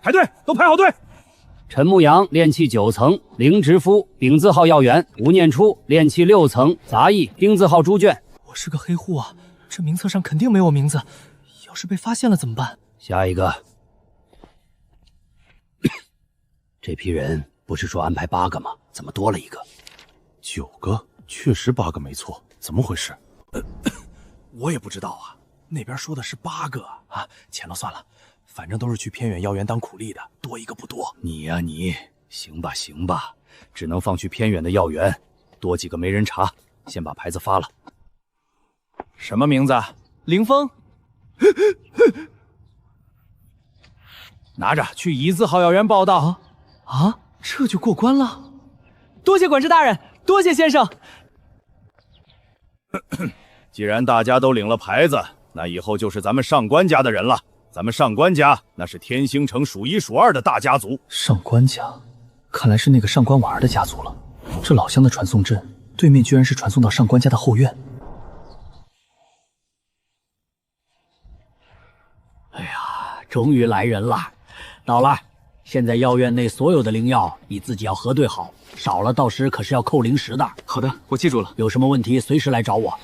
排队，都排好队。陈牧阳炼气9层，凌直夫丙字号药源；吴念初炼气6层，杂役丁字号猪圈。我是个黑户啊，这名册上肯定没我名字，要是被发现了怎么办？下一个，这批人不是说安排8个吗？怎么多了1个？9个，确实8个没错，怎么回事？我也不知道啊，那边说的是8个啊，钱了算了。反正都是去偏远药园当苦力的，多1个不多。你呀你，行吧行吧，只能放去偏远的药园，多几个没人查。先把牌子发了。什么名字？凌风。拿着去乙字号药园报道。啊，这就过关了？多谢管事大人，多谢先生。既然大家都领了牌子，那以后就是咱们上官家的人了。咱们上官家那是天星城数1数2的大家族。上官家，看来是那个上官婉儿的家族了。这老乡的传送阵，对面居然是传送到上官家的后院。哎呀，终于来人了！到了，现在药院内所有的灵药你自己要核对好，少了到时可是要扣灵石的。好的，我记住了。有什么问题随时来找我。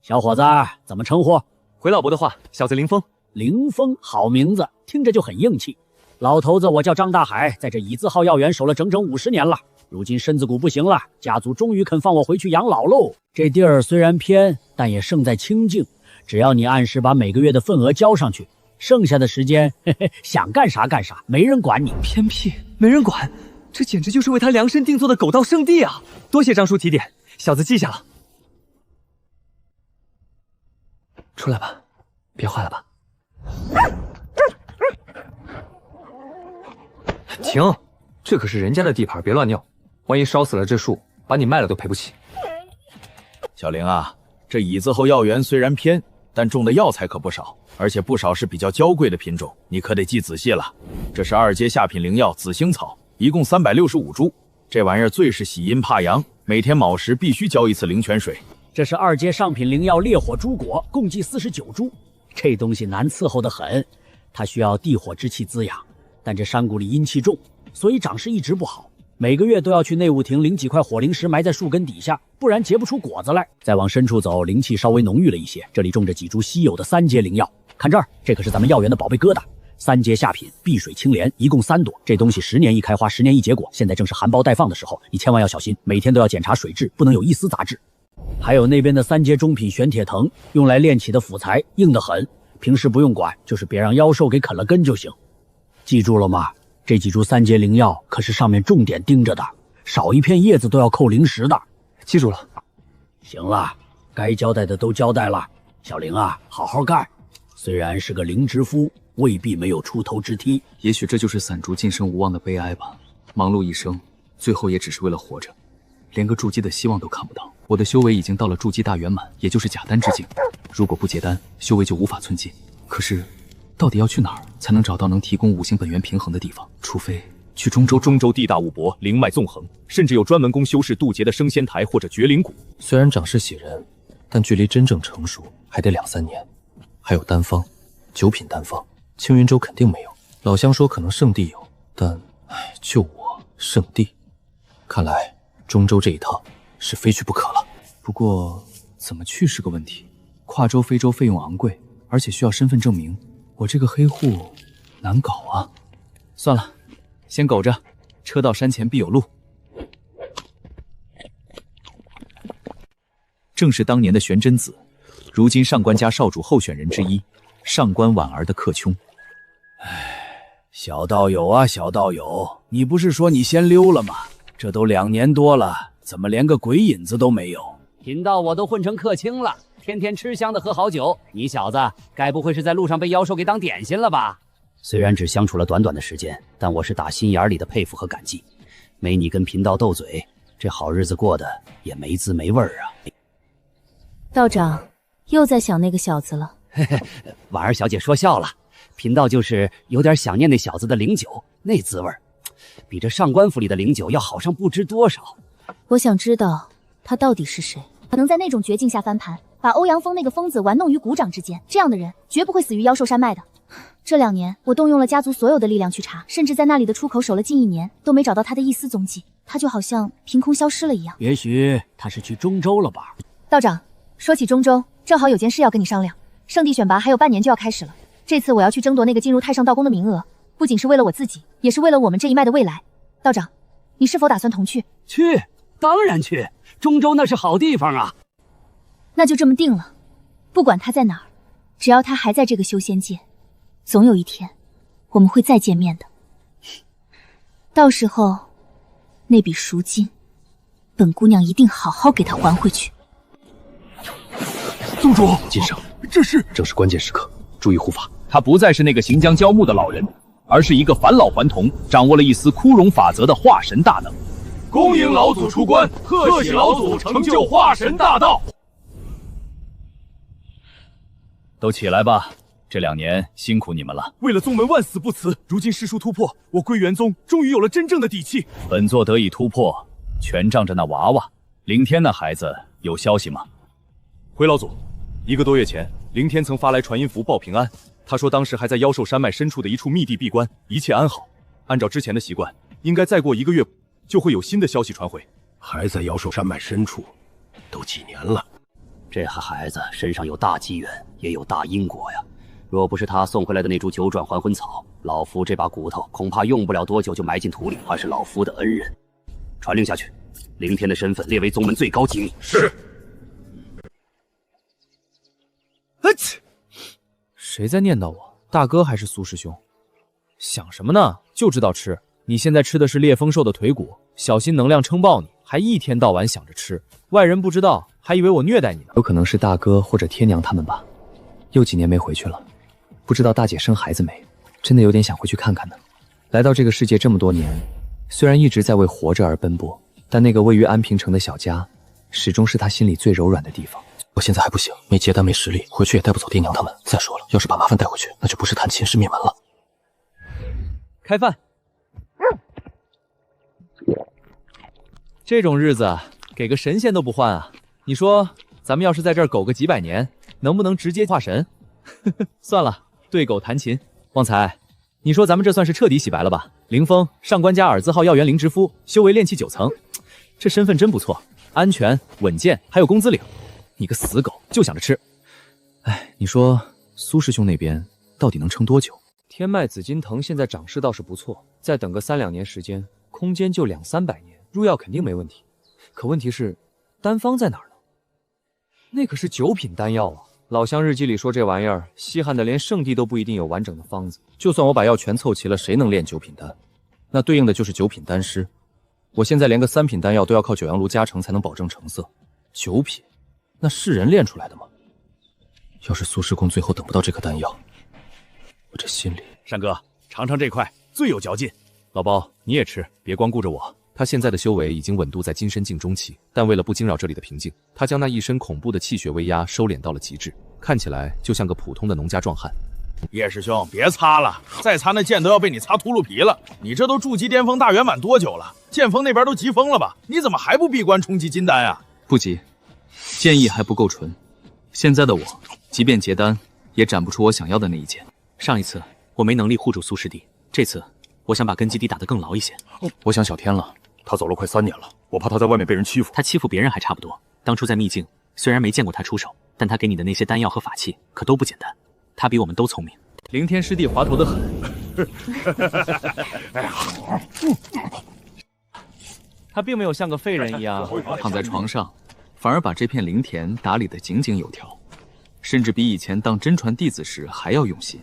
小伙子，怎么称呼？回老伯的话，小子凌风。凌风，好名字，听着就很硬气。老头子，我叫张大海，在这乙字号药园守了整整50年了。如今身子骨不行了，家族终于肯放我回去养老喽。这地儿虽然偏，但也胜在清静。只要你按时把每个月的份额交上去，剩下的时间，想干啥干啥，没人管你。偏僻，没人管，这简直就是为他量身定做的狗道圣地啊！多谢张叔提点，小子记下了。出来吧，别坏了吧。停，这可是人家的地盘，别乱尿，万一烧死了这树，把你卖了都赔不起。小玲啊，这乙字后药园虽然偏，但种的药材可不少，而且不少是比较娇贵的品种，你可得记仔细了。这是2阶下品灵药紫星草，一共365株。这玩意儿最是喜阴怕阳，每天卯时必须浇1次灵泉水。这是2阶上品灵药烈火珠果，共计49株。这东西难伺候得很，它需要地火之气滋养，但这山谷里阴气重，所以长势一直不好。每个月都要去内务亭领几块火灵石埋在树根底下，不然结不出果子来。再往深处走，灵气稍微浓郁了一些，这里种着几株稀有的3阶灵药。看这儿，这可是咱们药园的宝贝疙瘩，3阶下品，碧水青莲，一共3朵。这东西10年一开花，10年一结果，现在正是含苞待放的时候，你千万要小心，每天都要检查水质，不能有一丝杂质。还有那边的3阶中品玄铁藤，用来炼起的辅材，硬得很，平时不用管，就是别让妖兽给啃了根就行。记住了吗？这几株3阶灵药可是上面重点盯着的，少一片叶子都要扣灵石的。记住了。行了，该交代的都交代了。小玲啊，好好干。虽然是个灵职夫，未必没有出头之梯。也许这就是散竹晋升无望的悲哀吧。忙碌一生，最后也只是为了活着，连个筑基的希望都看不到。我的修为已经到了筑基大圆满，也就是假丹之境。如果不结丹，修为就无法寸进。可是，到底要去哪儿才能找到能提供五行本源平衡的地方？除非去中州。中州地大物博，灵脉纵横，甚至有专门供修士渡劫的升仙台或者绝灵谷。虽然长势喜人，但距离真正成熟还得2、3年。还有丹方，9品丹方，青云州肯定没有。老乡说可能圣地有，但就我圣地，看来中州这一趟是非去不可了。不过怎么去是个问题，跨州非洲费用昂贵，而且需要身份证明，我这个黑户难搞啊。算了，先苟着，车到山前必有路。正是当年的玄真子，如今上官家少主候选人之一，上官婉儿的克兄。小道友啊，小道友，你不是说你先溜了吗？这都2年多了，怎么连个鬼影子都没有？贫道我都混成客卿了，天天吃香的喝好酒，你小子该不会是在路上被妖兽给当点心了吧？虽然只相处了短短的时间，但我是打心眼里的佩服和感激。没你跟贫道斗嘴，这好日子过得也没滋没味儿啊。道长又在想那个小子了。婉儿小姐说笑了，贫道就是有点想念那小子的灵酒，那滋味比这上官府里的灵酒要好上不知多少。我想知道他到底是谁，能在那种绝境下翻盘，把欧阳锋那个疯子玩弄于股掌之间，这样的人绝不会死于妖兽山脉的。这2年，我动用了家族所有的力量去查，甚至在那里的出口守了近1年，都没找到他的一丝踪迹。他就好像凭空消失了一样。也许他是去中州了吧？道长，说起中州，正好有件事要跟你商量。圣地选拔还有半年就要开始了，这次我要去争夺那个进入太上道宫的名额，不仅是为了我自己，也是为了我们这一脉的未来。道长，你是否打算同去？去，当然去，中州那是好地方啊。那就这么定了，不管他在哪儿，只要他还在这个修仙界，总有一天我们会再见面的。到时候那笔赎金，本姑娘一定好好给他还回去。宗主，金生，这是正是关键时刻，注意护法。他不再是那个行将焦木的老人，而是一个返老还童，掌握了一丝枯荣法则的化神大能。恭迎老祖出关，贺喜老祖成就化神大道。都起来吧，这2年辛苦你们了。为了宗门万死不辞，如今师叔突破，我归元宗终于有了真正的底气。本座得以突破，全仗着那娃娃。凌天那孩子有消息吗？回老祖，1个多月前，凌天曾发来传音符报平安。他说当时还在妖兽山脉深处的一处密地闭关，一切安好。按照之前的习惯，应该再过1个月就会有新的消息传回。还在妖兽山脉深处，都几年了。这孩子身上有大机缘，也有大因果呀。若不是他送回来的那株9转还魂草，老夫这把骨头恐怕用不了多久就埋进土里。他是老夫的恩人，传令下去，凌天的身份列为宗门最高机密。是。谁在念叨我？大哥还是苏师兄？想什么呢？就知道吃。你现在吃的是猎风兽的腿骨，小心能量撑爆你，还一天到晚想着吃。外人不知道，还以为我虐待你呢。有可能是大哥或者天娘他们吧，又几年没回去了，不知道大姐生孩子没？真的有点想回去看看呢。来到这个世界这么多年，虽然一直在为活着而奔波，但那个位于安平城的小家，始终是他心里最柔软的地方。我现在还不行，没结丹没实力，回去也带不走爹娘他们。再说了，要是把麻烦带回去，那就不是探亲，是灭门了。开饭。这种日子给个神仙都不换啊！你说咱们要是在这儿苟个几百年，能不能直接化神？算了，对狗弹琴。旺财，你说咱们这算是彻底洗白了吧？凌风，上官家儿子号耀元灵之夫，修为炼气9层，这身份真不错，安全稳健，还有工资领。你个死狗，就想着吃。哎，你说苏师兄那边到底能撑多久？天脉紫金藤现在涨势倒是不错，再等个3、2年时间，空间就200、300年，入药肯定没问题。可问题是，丹方在哪儿呢？那可是9品丹药啊！老乡日记里说这玩意儿稀罕的连圣地都不一定有完整的方子。就算我把药全凑齐了，谁能炼9品丹？那对应的就是9品丹师。我现在连个3品丹药都要靠九阳炉加成才能保证成色，9品。那是人练出来的吗？要是苏师公最后等不到这颗丹药，我这心里……山哥，尝尝这块，最有嚼劲。老包，你也吃，别光顾着我。他现在的修为已经稳渡在金身境中期，但为了不惊扰这里的平静，他将那一身恐怖的气血威压收敛到了极致，看起来就像个普通的农家壮汉。叶师兄，别擦了，再擦那剑都要被你擦秃噜皮了。你这都筑基巅峰大圆满多久了？剑锋那边都急疯了吧？你怎么还不闭关冲击金丹啊？不急，剑意还不够纯。现在的我，即便结丹，也斩不出我想要的那一剑。上一次我没能力护住苏师弟，这次我想把根基地打得更牢一些。我想小天了，他走了快3年了，我怕他在外面被人欺负。他欺负别人还差不多。当初在秘境，虽然没见过他出手，但他给你的那些丹药和法器可都不简单。他比我们都聪明。凌天师弟滑头的很。他并没有像个废人一样躺在床上，反而把这片灵田打理得井井有条，甚至比以前当真传弟子时还要用心。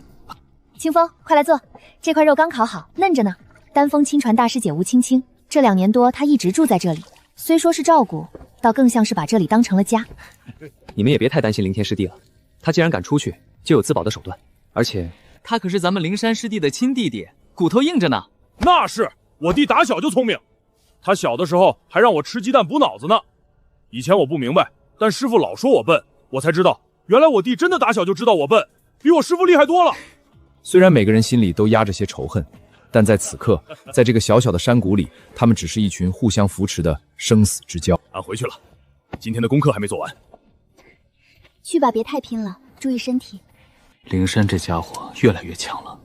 清风，快来坐，这块肉刚烤好，嫩着呢。丹峰亲传大师姐吴青青，这2年多她一直住在这里，虽说是照顾，倒更像是把这里当成了家。你们也别太担心凌天师弟了，他既然敢出去，就有自保的手段，而且他可是咱们灵山师弟的亲弟弟，骨头硬着呢。那是，我弟打小就聪明，他小的时候还让我吃鸡蛋补脑子呢。以前我不明白，但师傅老说我笨，我才知道，原来我弟真的打小就知道我笨，比我师傅厉害多了。虽然每个人心里都压着些仇恨，但在此刻，在这个小小的山谷里，他们只是一群互相扶持的生死之交。俺回去了，今天的功课还没做完。去吧，别太拼了，注意身体。灵山这家伙越来越强了，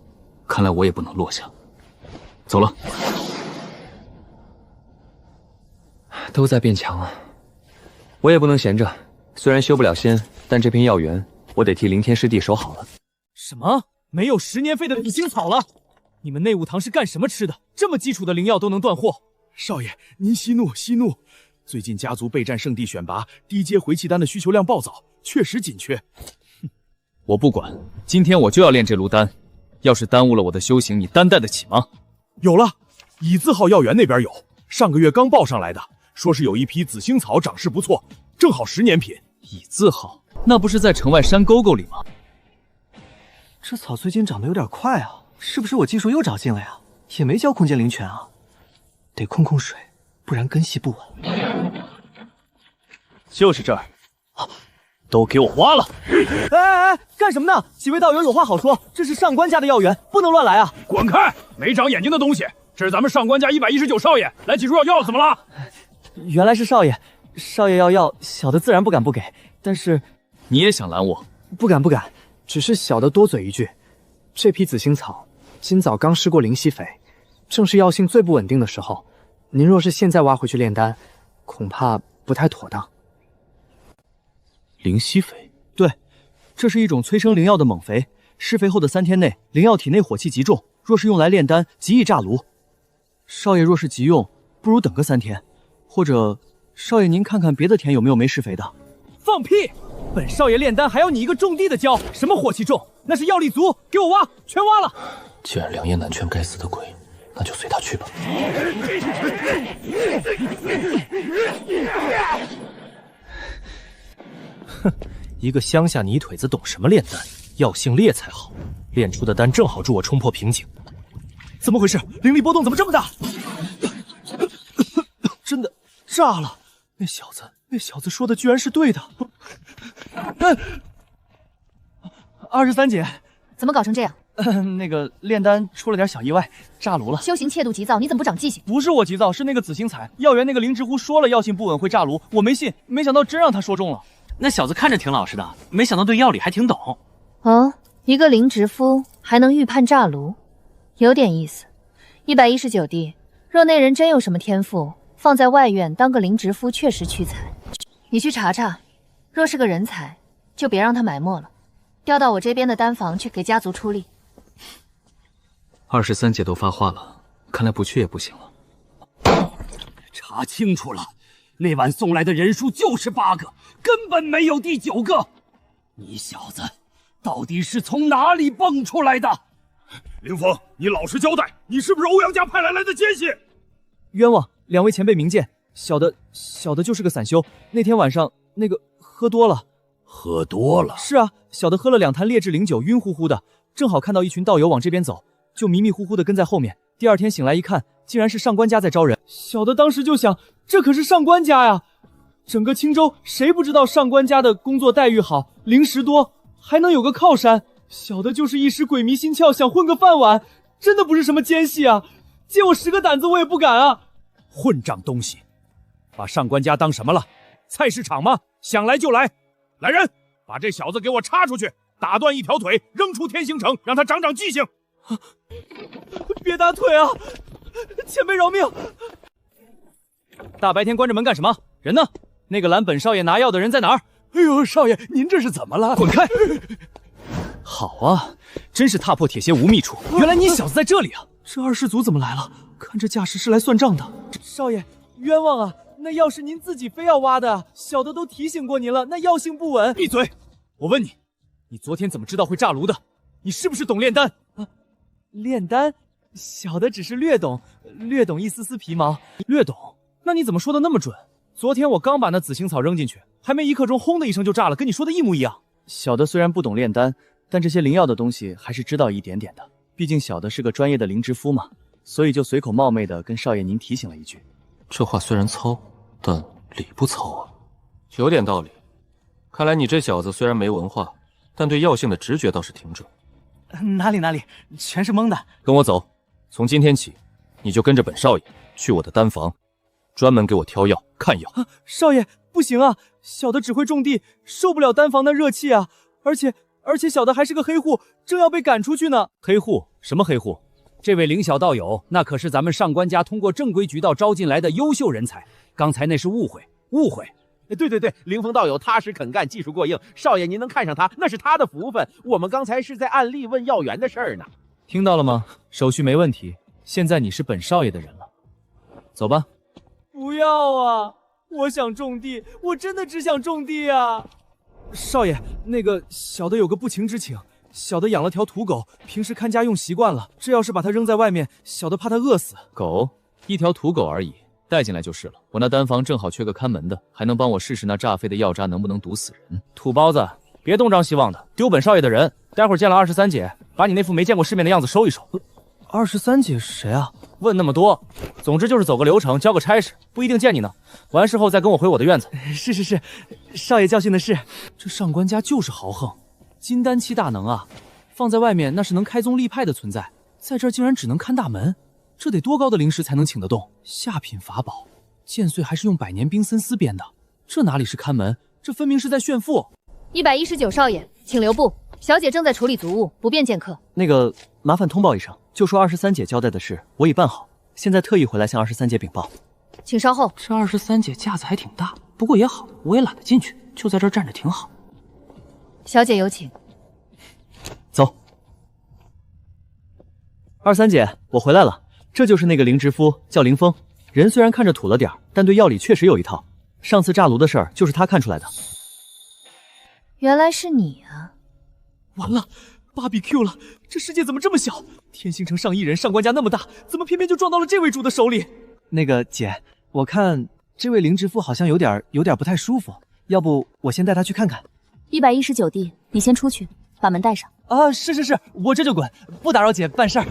看来我也不能落下。走了。都在变强啊，我也不能闲着。虽然修不了仙，但这片药源我得替凌天师弟守好了。什么？没有10年费的紫星草了？你们内务堂是干什么吃的？这么基础的灵药都能断货？少爷，您息怒息怒。最近家族备战圣地选拔，低阶回气丹的需求量暴涨，确实紧缺。我不管，今天我就要炼这炉丹。要是耽误了我的修行，你担待得起吗？有了，乙字号药园那边有，上个月刚报上来的，说是有一批紫星草长势不错，正好10年品。乙字号，那不是在城外山沟沟里吗？这草最近长得有点快啊，是不是我技术又长进了呀？也没教空间灵泉啊，得控水，不然根系不稳。就是这儿，都给我挖了！哎，干什么呢？几位道友有话好说，这是上官家的药源，不能乱来啊！滚开！没长眼睛的东西！这是咱们上官家119少爷来几株药，怎么了？原来是少爷，少爷要药，小的自然不敢不给。但是你也想拦我？不敢，只是小的多嘴一句。这批紫星草今早刚施过灵犀肥，正是药性最不稳定的时候。您若是现在挖回去炼丹，恐怕不太妥当。灵犀肥？对，这是一种催生灵药的猛肥，施肥后的3天内，灵药体内火气极重，若是用来炼丹，极易炸炉。少爷若是急用，不如等个3天，或者少爷您看看别的田有没有没施肥的。放屁！本少爷炼丹还要你一个种地的教，什么火气重？那是药力足，给我挖，全挖了！既然梁叶南拳该死的鬼，那就随他去吧。哼，一个乡下泥腿子懂什么炼丹？药性烈才好，炼出的丹正好助我冲破瓶颈。怎么回事？灵力波动怎么这么大？真的炸了！那小子说的居然是对的。23姐，怎么搞成这样？那个炼丹出了点小意外，炸炉了。修行切度急躁，你怎么不长记性？不是我急躁，是那个紫星彩药园那个灵芝乎说了药性不稳会炸炉，我没信，没想到真让他说中了。那小子看着挺老实的，没想到对药理还挺懂。哦，一个灵芝夫还能预判炸炉，有点意思。119弟，若那人真有什么天赋，放在外院当个灵芝夫确实屈才。你去查查，若是个人才，就别让他埋没了，调到我这边的丹房去给家族出力。23姐都发话了，看来不去也不行了。查清楚了，那晚送来的人数就是8个，根本没有第9个。你小子到底是从哪里蹦出来的？凌风，你老实交代，你是不是欧阳家派来的奸细？冤枉，2位前辈明鉴，小的就是个散修，那天晚上那个喝多了。喝多了？是啊，小的喝了2坛劣质灵酒，晕乎乎的，正好看到一群道友往这边走，就迷迷糊糊的跟在后面。第2天醒来一看，竟然是上官家在招人。小的当时就想，这可是上官家呀！整个青州谁不知道上官家的工作待遇好，零食多，还能有个靠山。小的就是一时鬼迷心窍，想混个饭碗，真的不是什么奸细啊！借我10个胆子我也不敢啊！混账东西，把上官家当什么了？菜市场吗？想来就来！来人，把这小子给我插出去，打断一条腿，扔出天星城，让他长长记性！别打腿啊！前辈饶命！大白天关着门干什么？人呢？那个拦本少爷拿药的人在哪儿？哎呦，少爷，您这是怎么了？滚开！好啊，真是踏破铁鞋无觅处。原来你小子在这里啊！这二世祖怎么来了？看这架势是来算账的。少爷，冤枉啊！那药是您自己非要挖的，小的都提醒过您了，那药性不稳。闭嘴！我问你，你昨天怎么知道会炸炉的？你是不是懂炼丹？啊，炼丹，小的只是略懂一丝丝皮毛。略懂？那你怎么说的那么准？昨天我刚把那紫青草扔进去，还没一刻钟，轰的一声就炸了，跟你说的一模一样。小的虽然不懂炼丹，但这些灵药的东西还是知道一点点的。毕竟小的是个专业的灵职夫嘛，所以就随口冒昧的跟少爷您提醒了一句。这话虽然糙，但理不糙啊，有点道理。看来你这小子虽然没文化，但对药性的直觉倒是挺准。哪里，全是蒙的。跟我走，从今天起，你就跟着本少爷去我的丹房，专门给我挑药看药。少爷，不行啊，小的只会种地，受不了丹房的热气啊！而且小的还是个黑户，正要被赶出去呢。黑户？什么黑户？这位灵小道友，那可是咱们上官家通过正规渠道招进来的优秀人才。刚才那是误会。对，灵峰道友踏实肯干，技术过硬。少爷您能看上他，那是他的福分。我们刚才是在按例问药源的事儿呢。听到了吗？手续没问题。现在你是本少爷的人了，走吧。不要啊！我想种地，我真的只想种地啊！少爷，那个小的有个不情之请，小的养了条土狗，平时看家用习惯了，这要是把它扔在外面，小的怕它饿死。狗？一条土狗而已，带进来就是了。我那丹房正好缺个看门的，还能帮我试试那炸飞的药渣能不能毒死人。土包子，别东张西望的，丢本少爷的人。待会儿见了23姐，把你那副没见过世面的样子收一收。23姐是谁啊？问那么多，总之就是走个流程，交个差事，不一定见你呢。完事后再跟我回我的院子。是，少爷教训的是。这上官家就是豪横，金丹期大能啊，放在外面那是能开宗立派的存在，在这儿竟然只能看大门，这得多高的灵石才能请得动？下品法宝，剑穗还是用百年冰森丝编的，这哪里是看门，这分明是在炫富。119少爷，请留步，小姐正在处理族务，不便见客。那个麻烦通报一声，就说23姐交代的事我已办好，现在特意回来向23姐禀报。请稍后。这23姐架子还挺大，不过也好，我也懒得进去，就在这儿站着挺好。小姐有请。走。23姐，我回来了，这就是那个灵职夫，叫林峰，人虽然看着土了点，但对药理确实有一套。上次炸炉的事儿就是他看出来的。原来是你啊！完了，BBQ 了！这世界怎么这么小？天星城上亿人，上官家那么大，怎么偏偏就撞到了这位主的手里？那个姐，我看这位灵职夫好像有点不太舒服，要不我先带他去看看。119弟，你先出去，把门带上。啊，是，我这就滚，不打扰姐办事儿。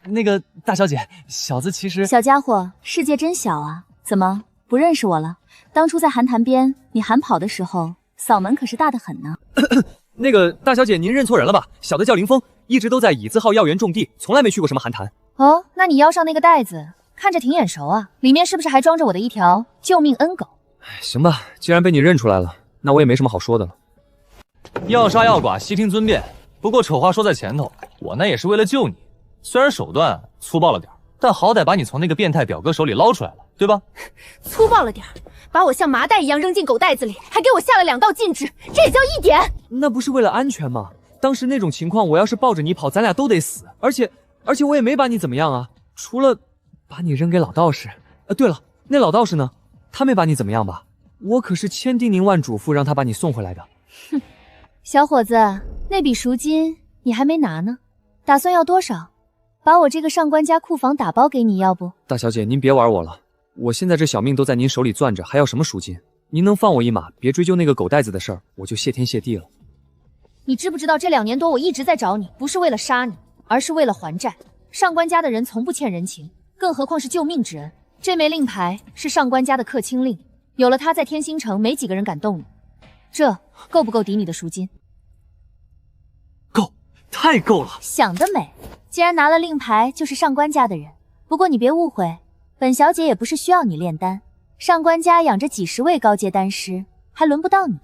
那个大小姐，小子其实……小家伙，世界真小啊！怎么不认识我了？当初在寒潭边，你喊跑的时候，嗓门可是大得很呢。那个大小姐，您认错人了吧？小的叫林峰，一直都在乙字号药园种地，从来没去过什么寒潭。哦，那你腰上那个袋子看着挺眼熟啊，里面是不是还装着我的一条救命恩狗？行吧，既然被你认出来了，那我也没什么好说的了。要杀要剐，悉听尊便。不过丑话说在前头，我那也是为了救你，虽然手段粗暴了点，但好歹把你从那个变态表哥手里捞出来了，对吧？粗暴了点，把我像麻袋一样扔进狗袋子里，还给我下了2道禁制，这也叫一点？那不是为了安全吗？当时那种情况，我要是抱着你跑，咱俩都得死。而且我也没把你怎么样啊，除了把你扔给老道士。对了，那老道士呢？他没把你怎么样吧？我可是千叮咛万嘱咐让他把你送回来的。哼，小伙子，那笔赎金你还没拿呢，打算要多少？把我这个上官家库房打包给你，要不？大小姐，您别玩我了，我现在这小命都在您手里攥着，还要什么赎金？您能放我一马，别追究那个狗袋子的事儿，我就谢天谢地了。你知不知道这2年多我一直在找你，不是为了杀你，而是为了还债。上官家的人从不欠人情，更何况是救命之恩。这枚令牌是上官家的克卿令，有了它，在天星城没几个人敢动你。这够不够抵你的赎金？够，太够了！想得美！既然拿了令牌，就是上官家的人。不过你别误会，本小姐也不是需要你炼丹，上官家养着几10位高阶丹师，还轮不到你。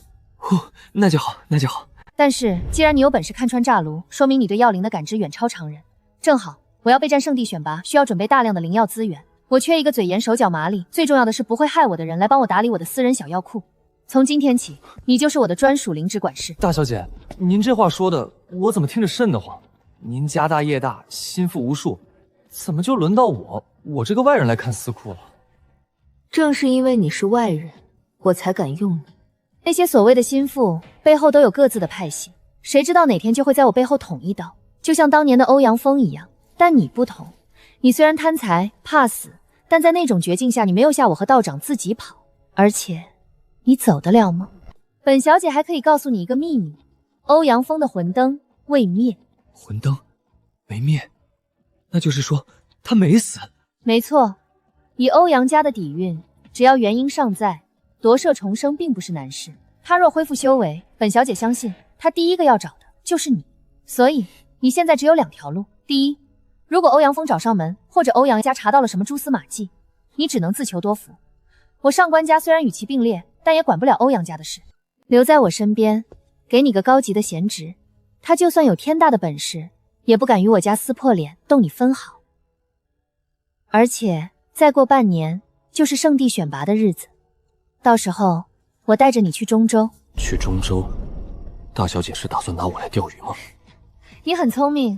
那就好，那就好。但是既然你有本事看穿炸炉，说明你对药灵的感知远超常人。正好我要备战圣地选拔，需要准备大量的灵药资源。我缺一个嘴严手脚麻利，最重要的是不会害我的人来帮我打理我的私人小药库。从今天起，你就是我的专属灵芝管事。大小姐，您这话说的，我怎么听着瘆得慌？您家大业大，心腹无数，怎么就轮到我这个外人来看司库了？正是因为你是外人，我才敢用你。那些所谓的心腹背后都有各自的派系，谁知道哪天就会在我背后捅一刀，就像当年的欧阳锋一样。但你不同，你虽然贪财怕死，但在那种绝境下，你没有吓我和道长自己跑，而且你走得了吗？本小姐还可以告诉你一个秘密，欧阳锋的魂灯未灭。魂灯没灭，那就是说他没死。没错，以欧阳家的底蕴，只要元婴尚在，夺舍重生并不是难事。他若恢复修为，本小姐相信他第一个要找的就是你。所以你现在只有2条路：第一，如果欧阳锋找上门，或者欧阳家查到了什么蛛丝马迹，你只能自求多福。我上官家虽然与其并列，但也管不了欧阳家的事。留在我身边，给你个高级的闲职，他就算有天大的本事，也不敢与我家撕破脸动你分毫。而且再过半年就是圣地选拔的日子，到时候我带着你去中州。去中州？大小姐是打算拿我来钓鱼吗？你很聪明，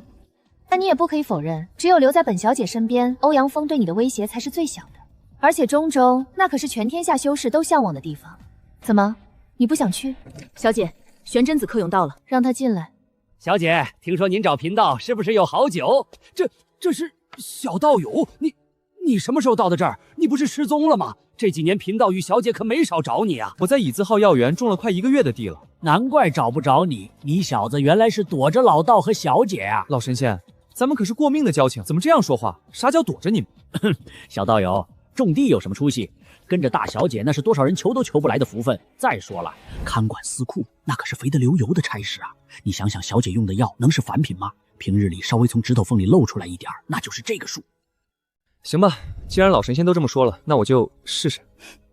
但你也不可以否认，只有留在本小姐身边，欧阳锋对你的威胁才是最小的。而且中州那可是全天下修士都向往的地方。怎么，你不想去？小姐，玄真子客涌到了，让他进来。小姐，听说您找贫道是不是有好酒？这是小道友，你什么时候到的这儿？你不是失踪了吗？这几年贫道与小姐可没少找你啊！我在椅子号药园种了快1个月的地了，难怪找不着你。你小子原来是躲着老道和小姐啊！老神仙，咱们可是过命的交情，怎么这样说话？啥叫躲着你们？小道友，种地有什么出息？跟着大小姐那是多少人求都求不来的福分。再说了，看管司库那可是肥得流油的差事啊！你想想，小姐用的药能是凡品吗？平日里稍微从指头缝里露出来一点，那就是这个数。行吧，既然老神仙都这么说了，那我就试试。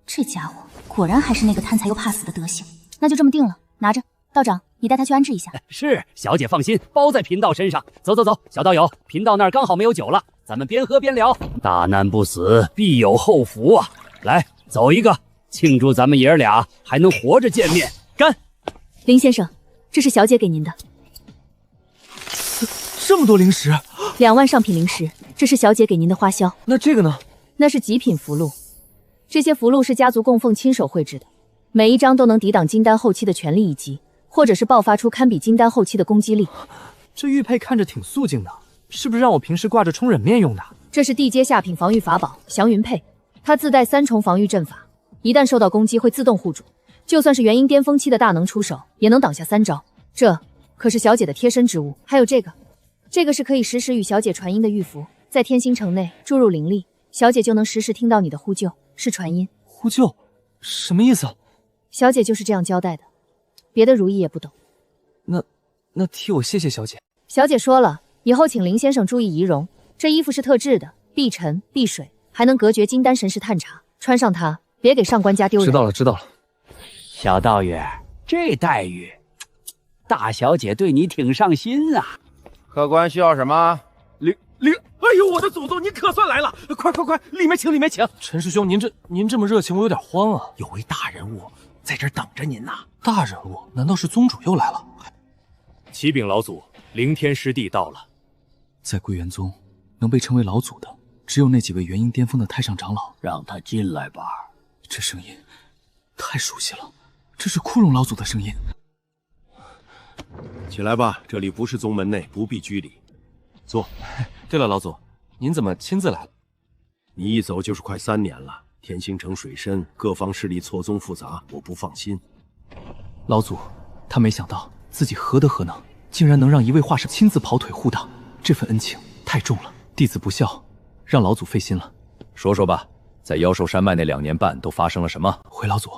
这家伙果然还是那个贪财又怕死的德行。那就这么定了，拿着，道长，你带他去安置一下。是，小姐放心，包在贫道身上。走，小道友，贫道那儿刚好没有酒了，咱们边喝边聊。大难不死，必有后福啊！来，走一个，庆祝咱们爷儿俩还能活着见面。干！林先生，这是小姐给您的。这么多零食，2万上品零食，这是小姐给您的花销。那这个呢？那是极品符箓，这些符箓是家族供奉亲手绘制的，每一张都能抵挡金丹后期的全力一击，或者是爆发出堪比金丹后期的攻击力。这玉佩看着挺素净的，是不是让我平时挂着冲忍面用的？这是地阶下品防御法宝祥云佩，它自带3重防御阵法，一旦受到攻击会自动护主，就算是元婴巅峰期的大能出手，也能挡下3招。这可是小姐的贴身之物。还有这个是可以实时与小姐传音的玉符，在天星城内注入灵力，小姐就能实时听到你的呼救，是传音。呼救？什么意思？小姐就是这样交代的，别的如意也不懂。那替我谢谢小姐。小姐说了，以后请林先生注意仪容。这衣服是特制的，避尘避水，还能隔绝金丹神识探查，穿上它别给上官家丢人。知道了。小道月，这待遇，大小姐对你挺上心啊。客官需要什么？哎呦，我的祖宗，您可算来了！快，里面请。陈师兄，您这么热情，我有点慌啊。有位大人物在这儿等着您呢。大人物？难道是宗主又来了？启禀老祖，灵天师弟到了。在归元宗，能被称为老祖的，只有那几位元婴巅峰的太上长老。让他进来吧。这声音太熟悉了，这是枯荣老祖的声音。起来吧，这里不是宗门内，不必拘礼。坐。对了，老祖，您怎么亲自来了？你一走就是快3年了，天星城水深，各方势力错综复杂，我不放心。老祖，他没想到自己何德何能，竟然能让一位画师亲自跑腿护挡，这份恩情太重了。弟子不孝，让老祖费心了。说说吧，在妖兽山脉那2年半都发生了什么？回老祖，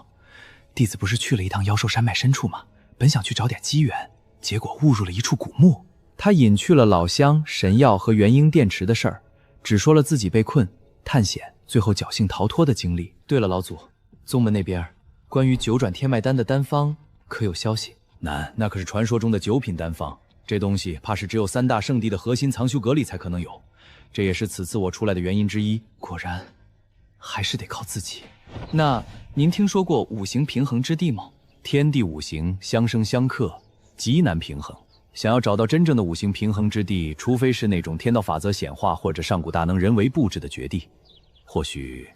弟子不是去了一趟妖兽山脉深处吗？本想去找点机缘，结果误入了一处古墓。他隐去了老乡、神药和元婴电池的事儿，只说了自己被困、探险，最后侥幸逃脱的经历。对了，老祖，宗门那边关于9转天脉丹的丹方可有消息？那可是传说中的9品丹方，这东西怕是只有3大圣地的核心藏修阁里才可能有，这也是此次我出来的原因之一。果然，还是得靠自己。那您听说过五行平衡之地吗？天地五行相生相克，极难平衡。想要找到真正的五行平衡之地，除非是那种天道法则显化或者上古大能人为布置的绝地。或许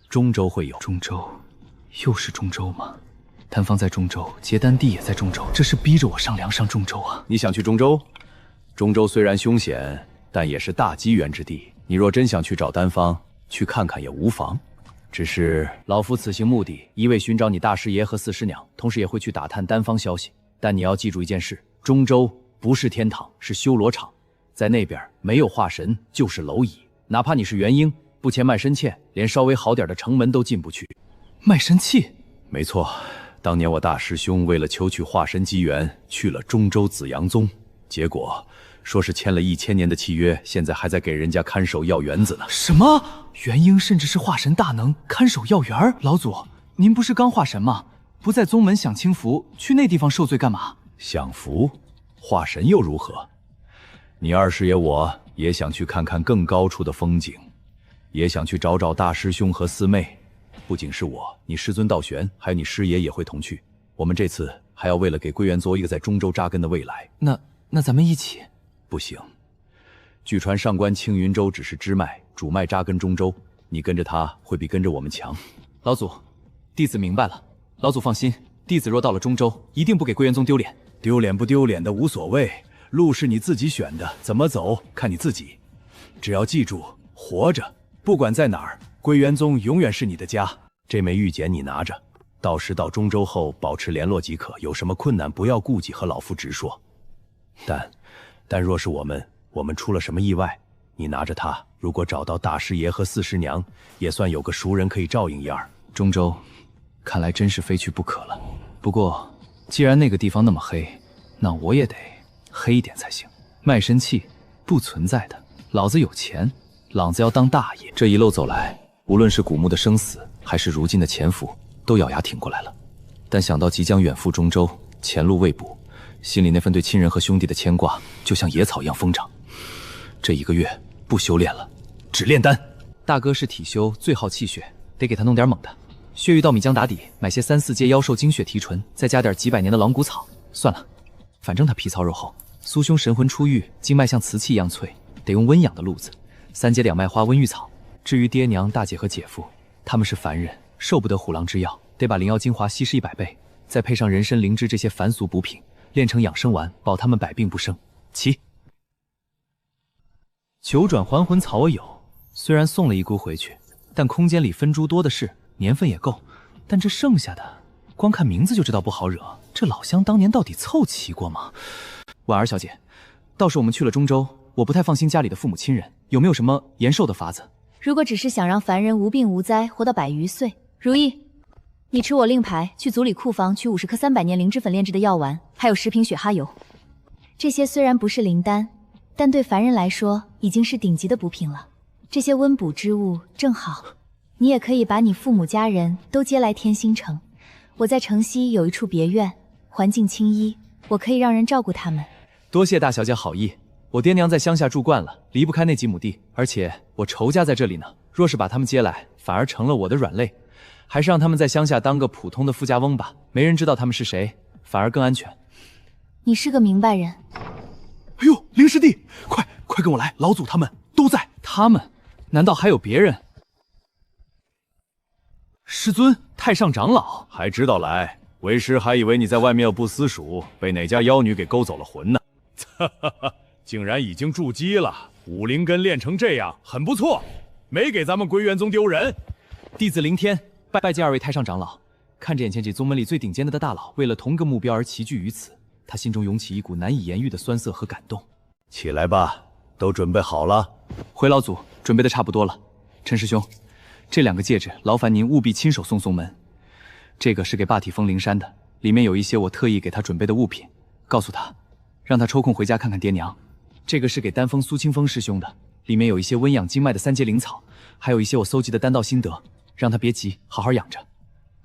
中州会有。中州，又是中州吗？丹方在中州，结丹地也在中州，这是逼着我上梁上中州啊！你想去中州？中州虽然凶险，但也是大机缘之地。你若真想去找丹方，去看看也无妨。只是老夫此行目的，一为寻找你大师爷和四师娘，同时也会去打探丹方消息。但你要记住一件事：中州不是天堂，是修罗场，在那边没有化神，就是蝼蚁。哪怕你是元婴，不签卖身契，连稍微好点的城门都进不去。卖身契？没错。当年我大师兄为了求取化神机缘，去了中州紫阳宗，结果说是签了1000年的契约，现在还在给人家看守药园子呢。什么？元婴甚至是化神大能，看守药园？老祖，您不是刚化神吗？不在宗门享清福，去那地方受罪干嘛？享福？化神又如何？你二师爷我也想去看看更高处的风景，也想去找找大师兄和四妹。不仅是我，你师尊道玄，还有你师爷也会同去。我们这次还要为了给归元做一个在中州扎根的未来。那咱们一起？不行。据传上官青云州只是支脉，主脉扎根中州，你跟着他会比跟着我们强。老祖，弟子明白了。老祖放心，弟子若到了中州，一定不给归元宗丢脸。丢脸不丢脸的无所谓，路是你自己选的，怎么走看你自己。只要记住，活着，不管在哪儿，归元宗永远是你的家。这枚玉简你拿着，到时到中州后保持联络即可。有什么困难不要顾忌，和老夫直说。但若是我们出了什么意外，你拿着它，如果找到大师爷和四师娘，也算有个熟人可以照应一二。中州，看来真是非去不可了。不过，既然那个地方那么黑，那我也得黑一点才行。卖身契不存在的，老子有钱，老子要当大爷。这一路走来，无论是古墓的生死，还是如今的潜伏，都咬牙挺过来了。但想到即将远赴中州，前路未卜，心里那份对亲人和兄弟的牵挂，就像野草一样疯长。这1个月不修炼了，只炼丹。大哥是体修，最好气血，得给他弄点猛的。血玉稻米浆打底，买些3、4阶妖兽精血提纯，再加点几百年的狼骨草。算了，反正他皮糙肉厚。苏兄神魂出狱，经脉像瓷器一样脆，得用温养的路子。3阶2麦花温玉草。至于爹娘、大姐和姐夫，他们是凡人，受不得虎狼之药，得把灵药精华稀释100倍，再配上人参、灵芝这些凡俗补品，炼成养生丸，保他们百病不生。起。九转还魂草我有，虽然送了1菇回去，但空间里分株多的是，年份也够。但这剩下的，光看名字就知道不好惹。这老乡当年到底凑齐过吗？婉儿小姐，倒是我们去了中州，我不太放心家里的父母亲人，有没有什么延寿的法子？如果只是想让凡人无病无灾，活到100余岁，如意，你持我令牌去族里库房取50颗300年灵芝粉炼制的药丸，还有10瓶雪哈油。这些虽然不是灵丹，但对凡人来说已经是顶级的补品了。这些温补之物正好，你也可以把你父母家人都接来天星城。我在城西有一处别院，环境清幽，我可以让人照顾他们。多谢大小姐好意。我爹娘在乡下住惯了，离不开那几亩地，而且我仇家在这里呢。若是把他们接来，反而成了我的软肋。还是让他们在乡下当个普通的富家翁吧，没人知道他们是谁，反而更安全。你是个明白人。哎呦，灵师弟，快跟我来，老祖他们都在。他们？难道还有别人？师尊，太上长老还知道来？为师还以为你在外面有不私塾，被哪家妖女给勾走了魂呢。哈哈哈，竟然已经筑基了，武灵根练成这样，很不错，没给咱们归元宗丢人。弟子凌天拜见2位太上长老。看着眼前这宗门里最顶尖的大佬，为了同个目标而齐聚于此，他心中涌起一股难以言喻的酸涩和感动。起来吧，都准备好了。回老祖，准备的差不多了。陈师兄，这2个戒指，劳烦您务必亲手送宗门。这个是给霸体峰灵山的，里面有一些我特意给他准备的物品，告诉他，让他抽空回家看看爹娘。这个是给丹峰苏清风师兄的，里面有一些温养经脉的3阶灵草，还有一些我搜集的丹道心得，让他别急，好好养着。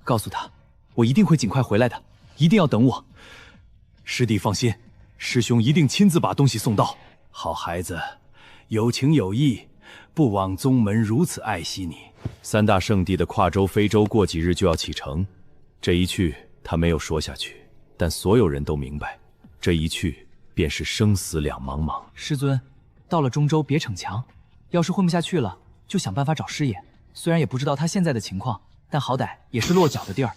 告诉他，我一定会尽快回来的，一定要等我。师弟放心，师兄一定亲自把东西送到。好孩子，有情有义，不枉宗门如此爱惜你。3大圣地的跨州飞舟过几日就要启程，这一去他没有说下去，但所有人都明白，这一去便是生死两茫茫。师尊，到了中州别逞强，要是混不下去了，就想办法找师爷。虽然也不知道他现在的情况，但好歹也是落脚的地儿。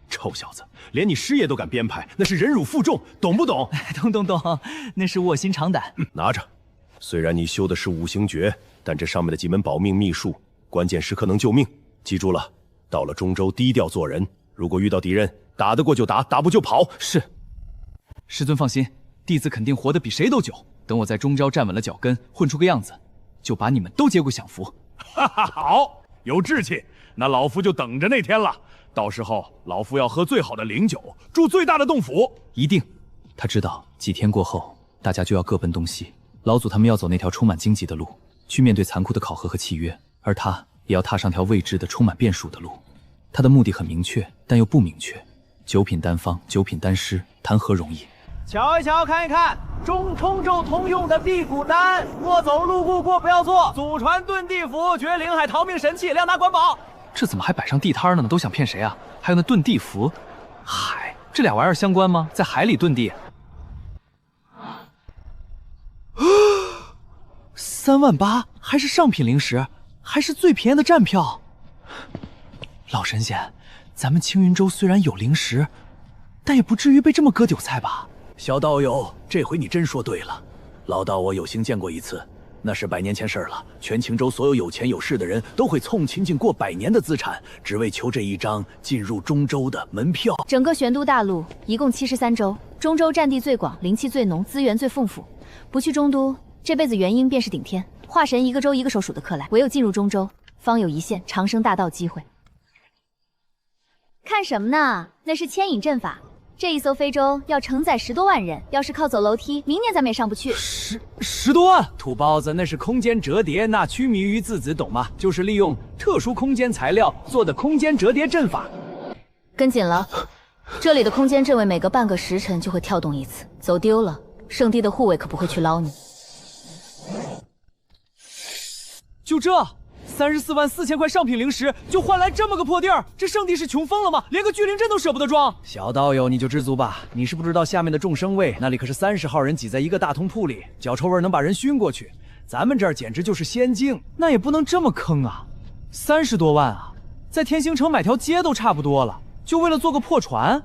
臭小子，连你师爷都敢编排，那是忍辱负重，懂不懂？懂，那是卧薪尝胆。拿着，虽然你修的是五行诀，但这上面的几门保命秘术，关键时刻能救命。记住了，到了中州低调做人，如果遇到敌人，打得过就打，打不就跑。是。师尊放心，弟子肯定活得比谁都久。等我在中州站稳了脚跟，混出个样子，就把你们都接过享福。哈哈，好，有志气，那老夫就等着那天了。到时候老夫要喝最好的灵酒，住最大的洞府。一定。他知道几天过后，大家就要各奔东西。老祖他们要走那条充满荆棘的路，去面对残酷的考核和契约，而他也要踏上条未知的、充满变数的路。他的目的很明确，但又不明确。9品丹方，9品丹师，谈何容易？瞧一瞧，看一看，中通州通用的地骨丹，莫走路过过不要做。祖传遁地符，绝灵海逃命神器，量大管饱。这怎么还摆上地摊呢？都想骗谁啊？还有那遁地符，海，这俩玩意儿相关吗？在海里遁地，38000，还是上品灵石，还是最便宜的站票。老神仙，咱们青云州虽然有灵石，但也不至于被这么割韭菜吧？小道友，这回你真说对了。老道我有幸见过一次，那是100年前事了。全青州所有有钱有势的人都会凑亲近过100年的资产，只为求这一张进入中州的门票。整个玄都大陆一共73州，中州占地最广，灵气最浓，资源最丰富。不去中都，这辈子元婴便是顶天。化神一个州一个手数得克来，唯有进入中州，方有一线长生大道机会。看什么呢？那是牵引阵法。这一艘飞舟要承载10多万人，要是靠走楼梯，明年咱们也上不去。10多万，土包子，那是空间折叠，那屈迷于字子，懂吗？就是利用特殊空间材料做的空间折叠阵法。跟紧了，这里的空间阵位每隔半个时辰就会跳动一次，走丢了，圣地的护卫可不会去捞你。就这，344000块上品灵石就换来这么个破地儿，这圣地是穷疯了吗？连个聚灵阵都舍不得装。小道友，你就知足吧。你是不知道下面的众生位，那里可是30号人挤在一个大通铺里，脚臭味能把人熏过去。咱们这儿简直就是仙境。那也不能这么坑啊！30多万啊，在天星城买条街都差不多了，就为了做个破船？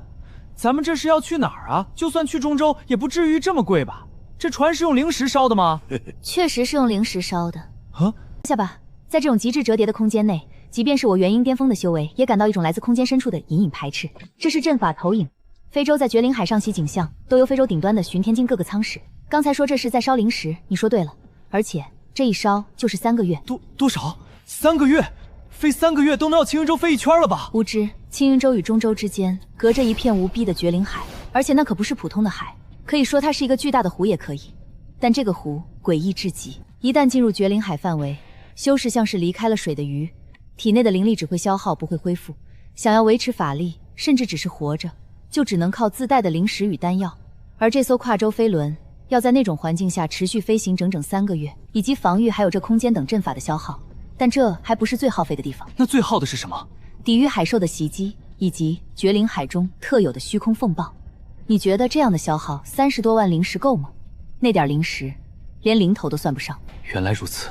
咱们这是要去哪儿啊？就算去中州，也不至于这么贵吧？这船是用灵石烧的吗？确实是用灵石烧的。啊，下吧。在这种极致折叠的空间内，即便是我元婴巅峰的修为，也感到一种来自空间深处的隐隐排斥。这是阵法投影。非洲在绝灵海上袭景象，都由非洲顶端的巡天境各个舱室。刚才说这是在烧灵石，你说对了。而且这一烧就是3个月。多少？3个月？飞3个月都能让青云州飞一圈了吧？无知，青云州与中州之间隔着一片无边的绝灵海，而且那可不是普通的海，可以说它是一个巨大的湖也可以。但这个湖诡异至极，一旦进入绝灵海范围，修士像是离开了水的鱼，体内的灵力只会消耗，不会恢复。想要维持法力，甚至只是活着，就只能靠自带的灵石与丹药。而这艘跨州飞轮要在那种环境下持续飞行整整3个月，以及防御还有这空间等阵法的消耗。但这还不是最耗费的地方。那最耗的是什么？抵御海兽的袭击，以及绝灵海中特有的虚空风暴。你觉得这样的消耗30多万灵石够吗？那点灵石，连零头都算不上。原来如此。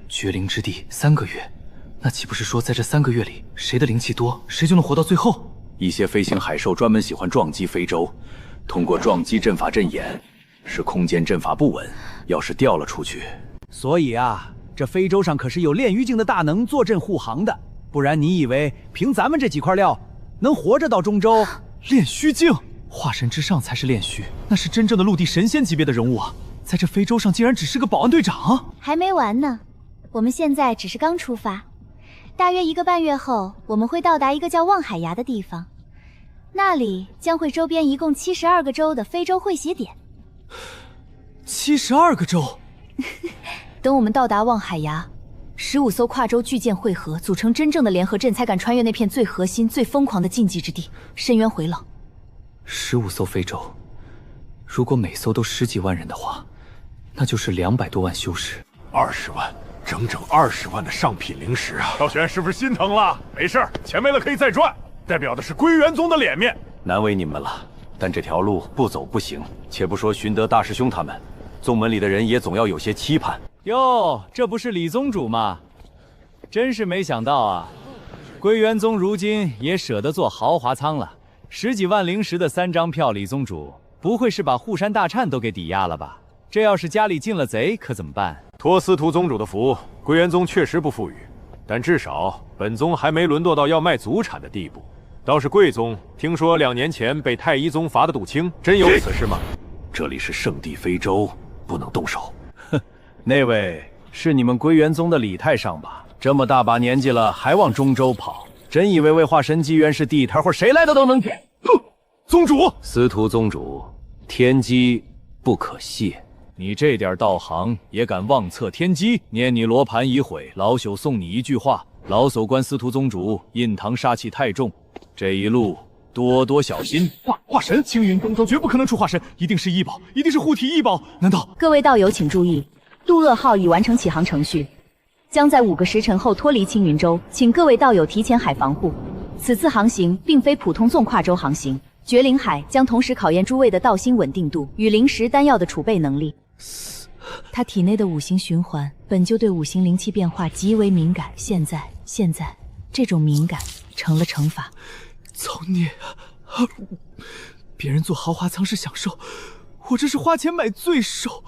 绝灵之地3个月，那岂不是说在这3个月里，谁的灵气多，谁就能活到最后？一些飞行海兽专门喜欢撞击非洲，通过撞击阵法阵眼，使空间阵法不稳，要是掉了出去。所以啊，这非洲上可是有炼狱境的大能坐镇护航的，不然你以为凭咱们这几块料能活着到中州？炼虚境，化神之上才是炼虚，那是真正的陆地神仙级别的人物啊！在这非洲上竟然只是个保安队长。还没完呢，我们现在只是刚出发，大约1个半月后，我们会到达一个叫望海崖的地方，那里将会周边一共72个州的非洲汇协点。72个州？等我们到达望海崖，15艘跨州巨舰汇合，组成真正的联合阵，才敢穿越那片最核心、最疯狂的禁忌之地——深渊回廊。15艘非洲，如果每艘都10几万人的话，那就是200多万修士。20万，整整20万的上品灵石啊！赵玄是不是心疼了？没事，钱没了可以再赚，代表的是归元宗的脸面。难为你们了，但这条路不走不行。且不说寻德大师兄他们，宗门里的人也总要有些期盼。哟，这不是李宗主吗？真是没想到啊！归元宗如今也舍得做豪华舱了，10几万灵石的3张票，李宗主不会是把护山大忏都给抵押了吧？这要是家里进了贼，可怎么办？托司徒宗主的福，归元宗确实不富裕，但至少本宗还没沦落到要卖祖产的地步。倒是贵宗，听说2年前被太一宗罚的赌清，真有此事吗？这里是圣地非洲，不能动手。哼，那位是你们归元宗的李太上吧？这么大把年纪了，还往中州跑，真以为为化神机缘是地摊货，谁来的都能捡？宗主，司徒宗主，天机不可泄。你这点道行也敢妄测天机？念你罗盘已毁，老朽送你一句话：老叟观司徒宗主印堂杀气太重，这一路多多小心。化神，青云东州绝不可能出化神，一定是异宝，一定是护体异宝。难道？各位道友请注意，渡厄号已完成起航程序，将在5个时辰后脱离青云州，请各位道友提前海防护。此次航行并非普通纵跨州航行，绝灵海将同时考验诸位的道心稳定度与灵石丹药的储备能力。他体内的5行循环本就对5行灵气变化极为敏感，现在这种敏感成了惩罚。造孽啊！别人坐豪华舱是享受，我这是花钱买罪受。